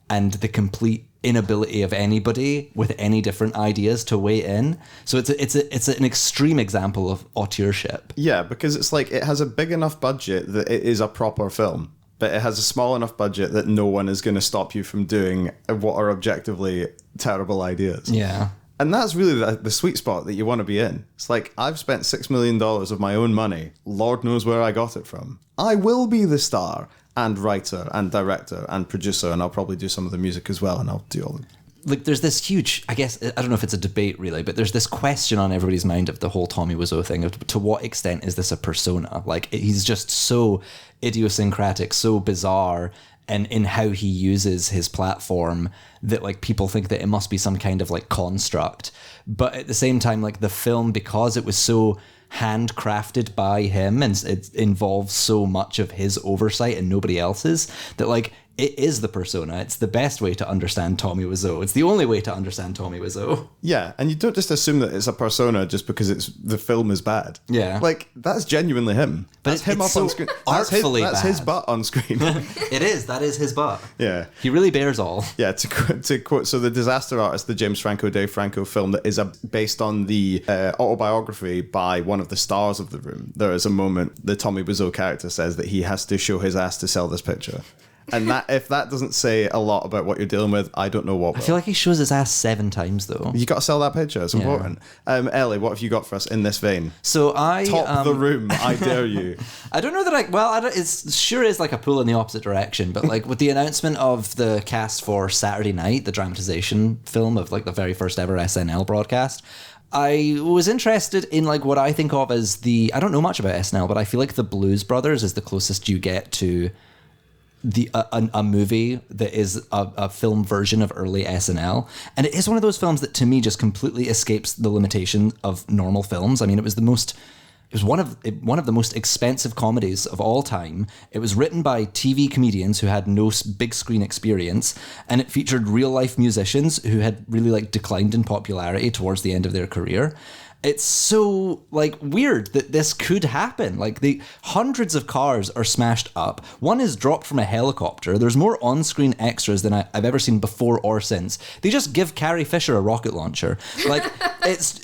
and the complete inability of anybody with any different ideas to weigh in. So it's an extreme example of auteurship. Yeah, because it's like it has a big enough budget that it is a proper film, but it has a small enough budget that no one is going to stop you from doing what are objectively terrible ideas. Yeah. And that's really the sweet spot that you want to be in. It's like, I've spent $6 million of my own money. Lord knows where I got it from. I will be the star and writer and director and producer, and I'll probably do some of the music as well, and I'll do all the... Like, there's this huge, I guess, I don't know if it's a debate really, but there's this question on everybody's mind of the whole Tommy Wiseau thing, of to what extent is this a persona? Like, he's just so idiosyncratic, so bizarre, and in how he uses his platform, that like people think that it must be some kind of like construct. But at the same time, like the film, because it was so handcrafted by him and it involves so much of his oversight and nobody else's, that like it is the persona. It's the best way to understand Tommy Wiseau. It's the only way to understand Tommy Wiseau. Yeah, and you don't just assume that it's a persona just because the film is bad. Yeah. Like, that's genuinely him. But that's him it's up so on screen. artfully That's his bad. butt on screen. It is. That is his butt. Yeah. He really bears all. Yeah, to quote, so The Disaster Artist, the James Franco, Dave Franco film that is based on the autobiography by one of the stars of The Room. There is a moment the Tommy Wiseau character says that he has to show his ass to sell this picture. And that, if that doesn't say a lot about what you're dealing with, I don't know what will. I feel like he shows his ass 7 times though. You got to sell that picture. It's important. Ellie, what have you got for us in this vein? So I Top The Room. I dare you. I don't know that it sure is like a pull in the opposite direction, but like with the announcement of the cast for Saturday Night, the dramatization film of like the very first ever SNL broadcast, I was interested in like what I think of as I don't know much about SNL, but I feel like the Blues Brothers is the closest you get to a movie that is a film version of early SNL, and it is one of those films that to me just completely escapes the limitation of normal films. I mean, it was one of the most expensive comedies of all time. It was written by TV comedians who had no big screen experience, and it featured real life musicians who had really like declined in popularity towards the end of their career. It's so like weird that this could happen. Like the hundreds of cars are smashed up. One is dropped from a helicopter. There's more on-screen extras than I've ever seen before or since. They just give Carrie Fisher a rocket launcher. Like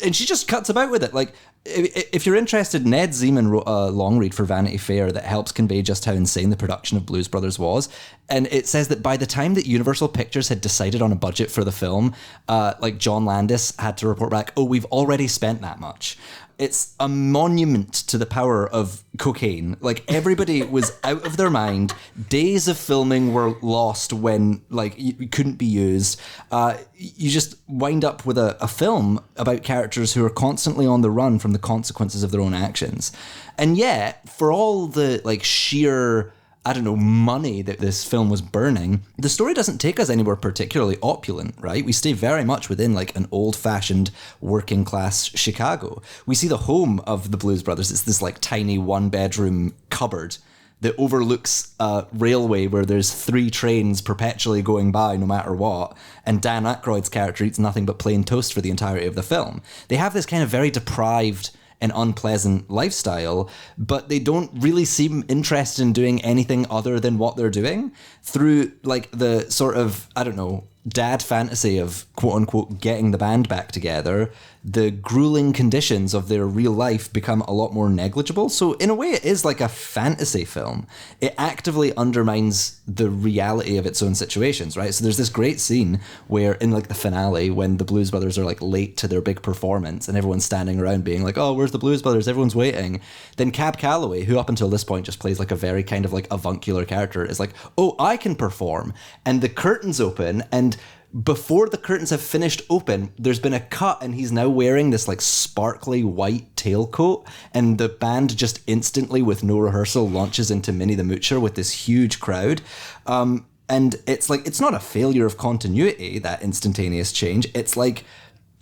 and she just cuts about with it. Like if you're interested, Ned Zeman wrote a long read for Vanity Fair that helps convey just how insane the production of Blues Brothers was. And it says that by the time that Universal Pictures had decided on a budget for the film, like John Landis had to report back, we've already spent that much. It's a monument to the power of cocaine. Like everybody was out of their mind. Days of filming were lost when like you couldn't be used. You just wind up with a film about characters who are constantly on the run from the consequences of their own actions. And yet, for all the like sheer, I don't know, money that this film was burning, the story doesn't take us anywhere particularly opulent, right? We stay very much within like an old-fashioned working class Chicago. We see the home of the Blues Brothers. It's this like tiny one-bedroom cupboard that overlooks a railway where there's 3 trains perpetually going by no matter what, and Dan Aykroyd's character eats nothing but plain toast for the entirety of the film. They have this kind of very deprived and unpleasant lifestyle, but they don't really seem interested in doing anything other than what they're doing through like the sort of, I don't know, dad fantasy of quote unquote getting the band back together. The grueling conditions of their real life become a lot more negligible. So in a way, it is like a fantasy film. It actively undermines the reality of its own situations, right? So there's this great scene where in like the finale, when the Blues Brothers are like late to their big performance and everyone's standing around being like, oh, where's the Blues Brothers? Everyone's waiting. Then Cab Calloway, who up until this point just plays like a very kind of like avuncular character, is like, oh, I can perform. And the curtains open, and before the curtains have finished open, there's been a cut and he's now wearing this like sparkly white tailcoat, and the band just instantly with no rehearsal launches into Minnie the Moocher with this huge crowd. And it's like, it's not a failure of continuity, that instantaneous change. It's like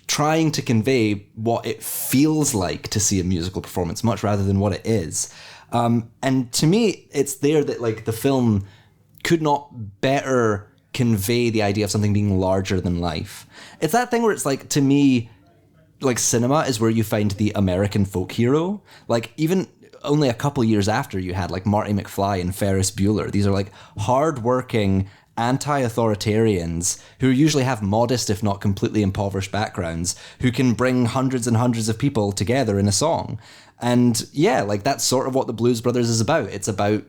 trying to convey what it feels like to see a musical performance much rather than what it is. And to me, it's there that like the film could not better convey the idea of something being larger than life. It's that thing where it's like, to me, like cinema is where you find the American folk hero. Like even only a couple years after, you had like Marty McFly and Ferris Bueller. These are like hardworking anti-authoritarians who usually have modest, if not completely impoverished backgrounds, who can bring hundreds and hundreds of people together in a song. And yeah, like that's sort of what the Blues Brothers is about. It's about,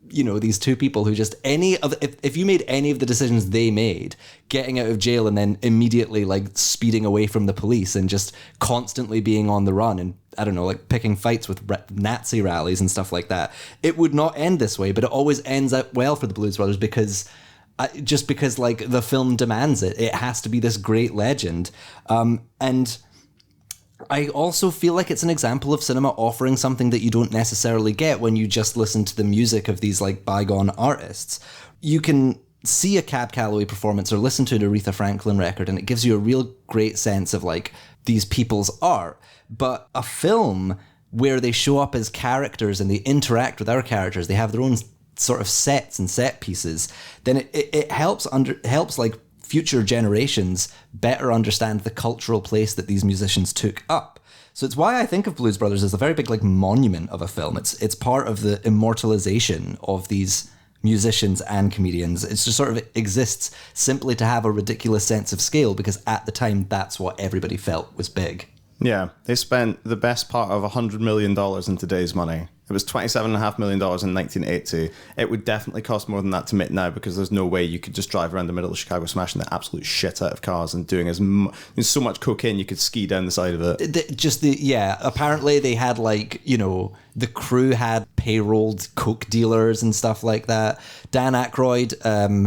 you know, these two people who just if you made any of the decisions they made, getting out of jail and then immediately like speeding away from the police and just constantly being on the run and, I don't know, like picking fights with Nazi rallies and stuff like that, it would not end this way, but it always ends out well for the Blues Brothers because like the film demands it. It has to be this great legend. And I also feel like it's an example of cinema offering something that you don't necessarily get when you just listen to the music of these like bygone artists. You can see a Cab Calloway performance or listen to an Aretha Franklin record, and it gives you a real great sense of like these people's art. But a film where they show up as characters and they interact with our characters, they have their own sort of sets and set pieces, then it helps like future generations better understand the cultural place that these musicians took up. So it's why I think of Blues Brothers as a very big like monument of a film. It's part of the immortalization of these musicians and comedians. It just sort of exists simply to have a ridiculous sense of scale because at the time that's what everybody felt was big. Yeah, they spent the best part of $100 million in today's money. It was $27.5 million in 1980. It would definitely cost more than that to make now because there's no way you could just drive around the middle of Chicago smashing the absolute shit out of cars and doing there's so much cocaine you could ski down the side of it. Apparently they had like, you know, the crew had payrolled coke dealers and stuff like that. Dan Aykroyd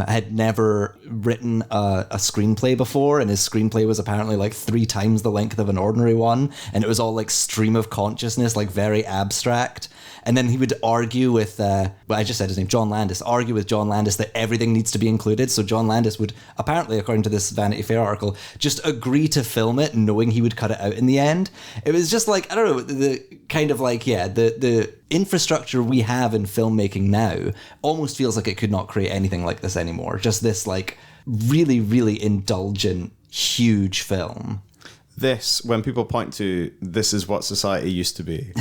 had never written a screenplay before, and his screenplay was apparently like 3 times the length of an ordinary one, and it was all like stream of consciousness, like very abstract. And then he would argue with, I just said his name, John Landis, argue with John Landis that everything needs to be included. So John Landis would, apparently, according to this Vanity Fair article, just agree to film it knowing he would cut it out in the end. It was just like, I don't know, the kind of like, yeah, the infrastructure we have in filmmaking now almost feels like it could not create anything like this anymore. Just this like really, really indulgent, huge film. this, when people point to this is what society used to be,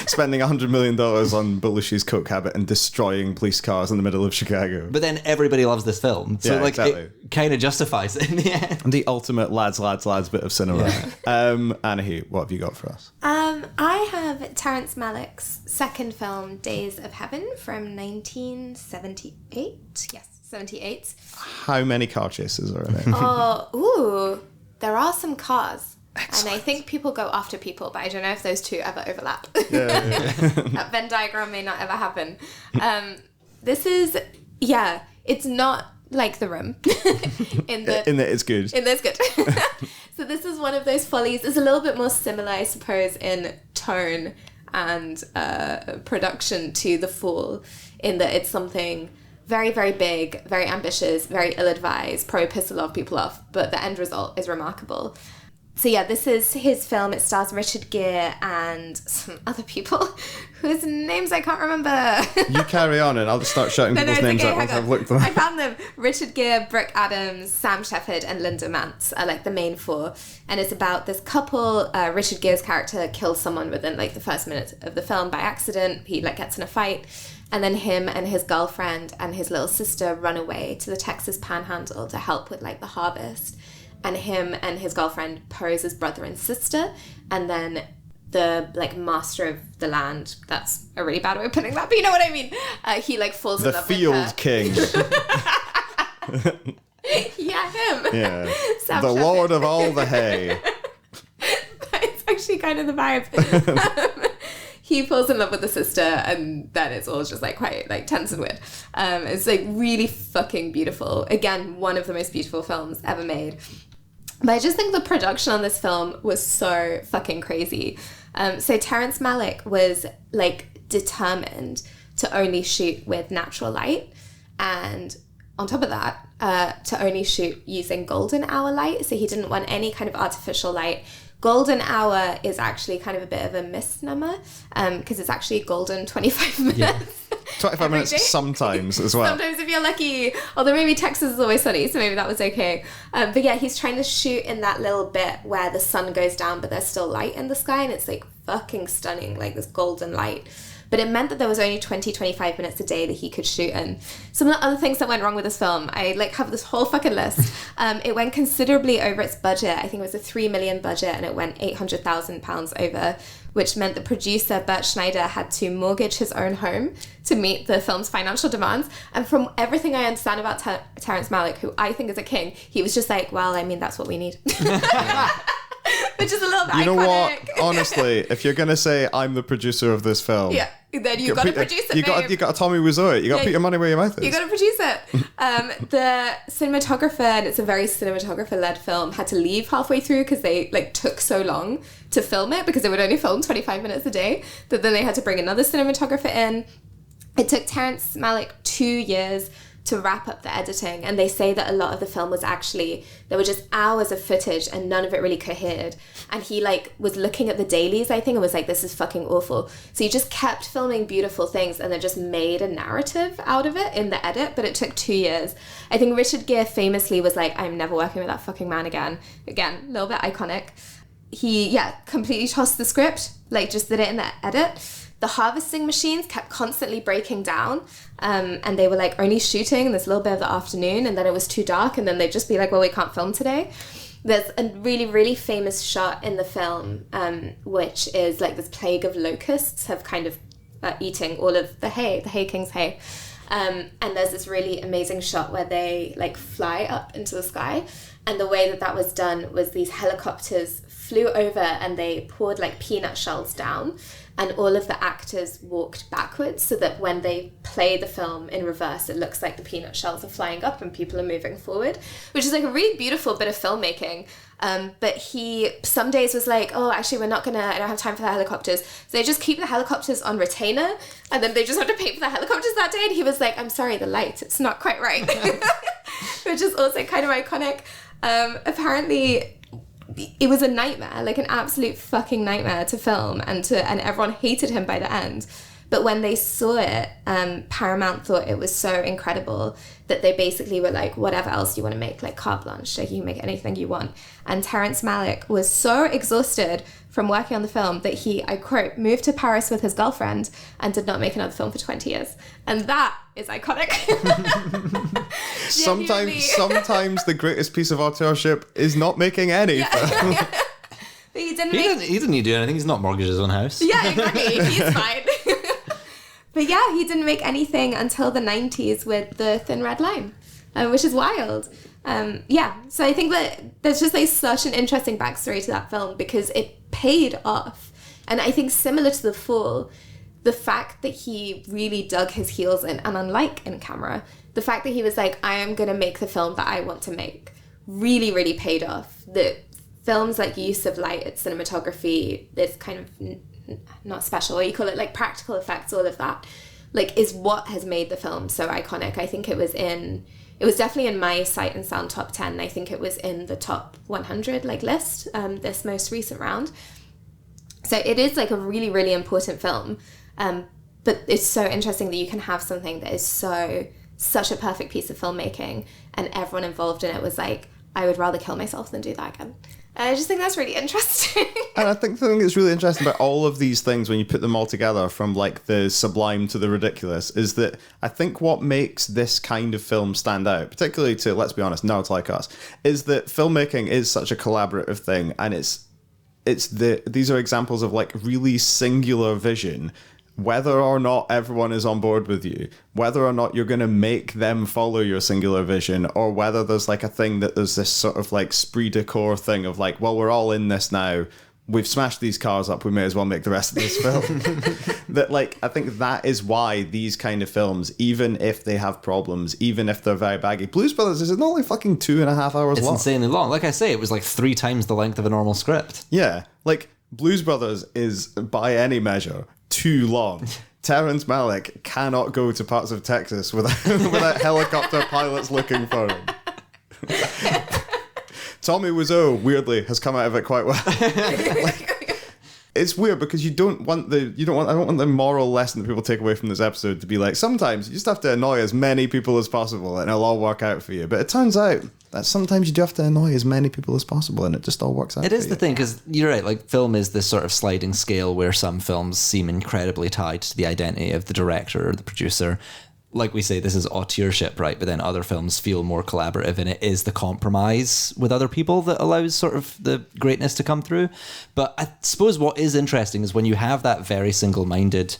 spending $100 million on Belushi's coke habit and destroying police cars in the middle of Chicago. But then everybody loves this film. So Yeah, like exactly. it kind of justifies it in the end. The ultimate lads bit of cinema. Anahit, what have you got for us? I have Terrence Malick's second film, Days of Heaven, from 1978. Yes, 78. How many car chases are in it? There are some cars. Excellent. And I think people go after people, but I don't know if those two ever overlap. Yeah. That Venn diagram may not ever happen. This is, it's not like The Room. in that it's good. In that it's good. So this is one of those follies. It's a little bit more similar, I suppose, in tone and production to The Fool, in that it's something very, very big, very ambitious, very ill-advised, probably piss a lot of people off, but the end result is remarkable. So yeah, this is his film. It stars Richard Gere and some other people whose names I can't remember. You carry on and I'll just start shouting people's names out once I've looked them up. I found them. Richard Gere, Brooke Adams, Sam Shepard and Linda Mance are like the main four. And it's about this couple. Richard Gere's character kills someone within like the first minute of the film by accident. He like gets in a fight. And then him and his girlfriend and his little sister run away to the Texas Panhandle to help with like the harvest. And him and his girlfriend pose as brother and sister. And then the like master of the land, that's a really bad way of putting that, but you know what I mean. He like falls in love with her. The field king. Yeah, him. Yeah. Sam the Shepard. lord of all the hay. It's actually kind of the vibe. He falls in love with the sister, and then it's all just like quite like tense and weird. It's like really fucking beautiful. Again, one of the most beautiful films ever made. But I just think the production on this film was so fucking crazy. So Terrence Malick was like determined to only shoot with natural light, and on top of that, to only shoot using golden hour light. So he didn't want any kind of artificial light. Golden hour is actually kind of a bit of a misnomer because it's actually golden 25 minutes. Yeah. 25 minutes sometimes as well. Sometimes if you're lucky. Although maybe Texas is always sunny, so maybe that was okay. But yeah, he's trying to shoot in that little bit where the sun goes down, but there's still light in the sky, and it's like fucking stunning, like this golden light. But it meant that there was only 20-25 minutes a day that he could shoot in. Some of the other things that went wrong with this film, I like have this whole fucking list. It went considerably over its budget. I think it was a $3 million budget, and it went £800,000 over, which meant the producer, Bert Schneider, had to mortgage his own home to meet the film's financial demands. And from everything I understand about Terrence Malick, who I think is a king, he was just like, well, I mean, that's what we need. Which is a little bit iconic. You know what? Honestly, if you're going to say, I'm the producer of this film. Yeah, then you got to produce it, you got to Tommy Wiseau it. You got to put your money where your mouth is. You got to produce it. The cinematographer, and it's a very cinematographer-led film, had to leave halfway through because they like took so long to film it because they would only film 25 minutes a day, that then they had to bring another cinematographer in. It took Terrence Malick 2 years to wrap up the editing, and they say that a lot of the film was actually, there were just hours of footage and none of it really cohered, and he like was looking at the dailies, I think, and was like, this is fucking awful. So he just kept filming beautiful things and then just made a narrative out of it in the edit, but it took 2 years. I think Richard Gere famously was like, I'm never working with that fucking man again. Again, a little bit iconic. He completely tossed the script, like just did it in the edit. The harvesting machines kept constantly breaking down, and they were like only shooting this little bit of the afternoon, and then it was too dark, and then they'd just be like, well, we can't film today. There's a really, really famous shot in the film, which is like this plague of locusts have kind of eating all of the hay king's hay. And there's this really amazing shot where they like fly up into the sky, and the way that was done was these helicopters flew over and they poured like peanut shells down, and all of the actors walked backwards so that when they play the film in reverse, it looks like the peanut shells are flying up and people are moving forward, which is like a really beautiful bit of filmmaking. But he some days was like, oh, actually, I don't have time for the helicopters. So they just keep the helicopters on retainer, and then they just have to pay for the helicopters that day. And he was like, I'm sorry, the light, it's not quite right. Which is also kind of iconic. Apparently, it was a nightmare, like an absolute fucking nightmare to film, and everyone hated him by the end. But when they saw it, Paramount thought it was so incredible that they basically were like, whatever else you want to make, like carte blanche, like you can make anything you want. And Terrence Malick was so exhausted from working on the film that he, I quote, moved to Paris with his girlfriend and did not make another film for 20 years. And that is iconic. Sometimes the greatest piece of authorship is not making any film. But he didn't need to do anything. He's not mortgaged his own house. Yeah, exactly. He's fine. But yeah, he didn't make anything until the 90s with The Thin Red Line, which is wild. So I think that there's just like such an interesting backstory to that film because it paid off. And I think similar to The Fall, the fact that he really dug his heels in, and unlike In Camera, the fact that he was like, I am going to make the film that I want to make, really, really paid off. The films like use of light, its cinematography, this kind of not special, or you call it like practical effects, all of that, like is what has made the film so iconic. I think it was definitely in my Sight and Sound top 10. I think it was in the top 100 like list, this most recent round. So it is like a really, really important film. But it's so interesting that you can have something that is such a perfect piece of filmmaking and everyone involved in it was like, I would rather kill myself than do that again. And I just think that's really interesting. And I think the thing that's really interesting about all of these things when you put them all together, from like the sublime to the ridiculous, is that I think what makes this kind of film stand out, particularly to, let's be honest, nerds like us, is that filmmaking is such a collaborative thing, and these are examples of like really singular vision. Whether or not everyone is on board with you, whether or not you're going to make them follow your singular vision, or whether there's like a thing that there's this sort of like esprit de corps thing of like, well, we're all in this now. We've smashed these cars up. We may as well make the rest of this film. That like, I think that is why these kind of films, even if they have problems, even if they're very baggy, Blues Brothers is only fucking 2.5 hours long. It's insanely long. Like I say, it was like 3 times the length of a normal script. Yeah. Like Blues Brothers is by any measure too long. Terrence Malick cannot go to parts of Texas without helicopter pilots looking for him. Tommy Wiseau, weirdly, has come out of it quite well. It's weird because I don't want the moral lesson that people take away from this episode to be like, sometimes you just have to annoy as many people as possible and it'll all work out for you. But it turns out that sometimes you do have to annoy as many people as possible and it just all works out. It is the thing, because you're right, like film is this sort of sliding scale where some films seem incredibly tied to the identity of the director or the producer. Like we say, this is auteurship, right? But then other films feel more collaborative, and it is the compromise with other people that allows sort of the greatness to come through. But I suppose what is interesting is when you have that very single-minded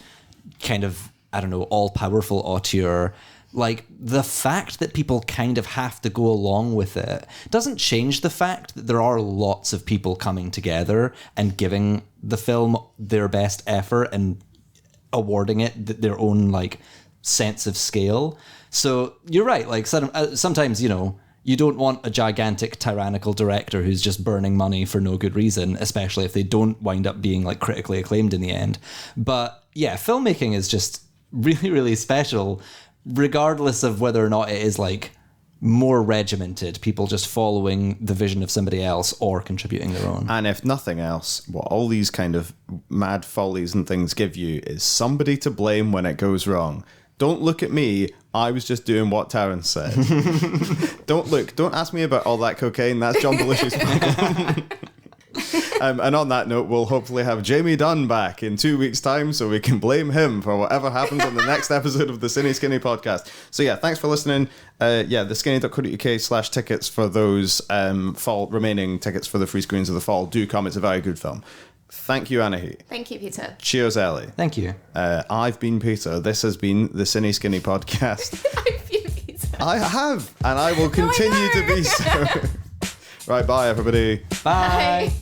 kind of, I don't know, all-powerful auteur, like the fact that people kind of have to go along with it doesn't change the fact that there are lots of people coming together and giving the film their best effort and awarding it their own like sense of scale. So you're right, like sometimes, you know, you don't want a gigantic tyrannical director who's just burning money for no good reason, especially if they don't wind up being like critically acclaimed in the end. But yeah, filmmaking is just really, really special, regardless of whether or not it is like more regimented, people just following the vision of somebody else or contributing their own. And if nothing else, what all these kind of mad follies and things give you is somebody to blame when it goes wrong. Don't look at me. I was just doing what Terrence said. Don't ask me about all that cocaine. That's John Belushi's problem. And on that note, we'll hopefully have Jamie Dunn back in 2 weeks' time so we can blame him for whatever happens on the next episode of the Cine Skinny podcast. So yeah, thanks for listening. The skinny.co.uk/tickets for those remaining tickets for the free screens of The Fall do come. It's a very good film. Thank you, Anahit. Thank you, Peter. Cheers, Ellie. Thank you. I've been Peter. This has been the Cine Skinny podcast. I've been Peter. I have, and I will continue to be so. Right, bye, everybody. Bye. Bye.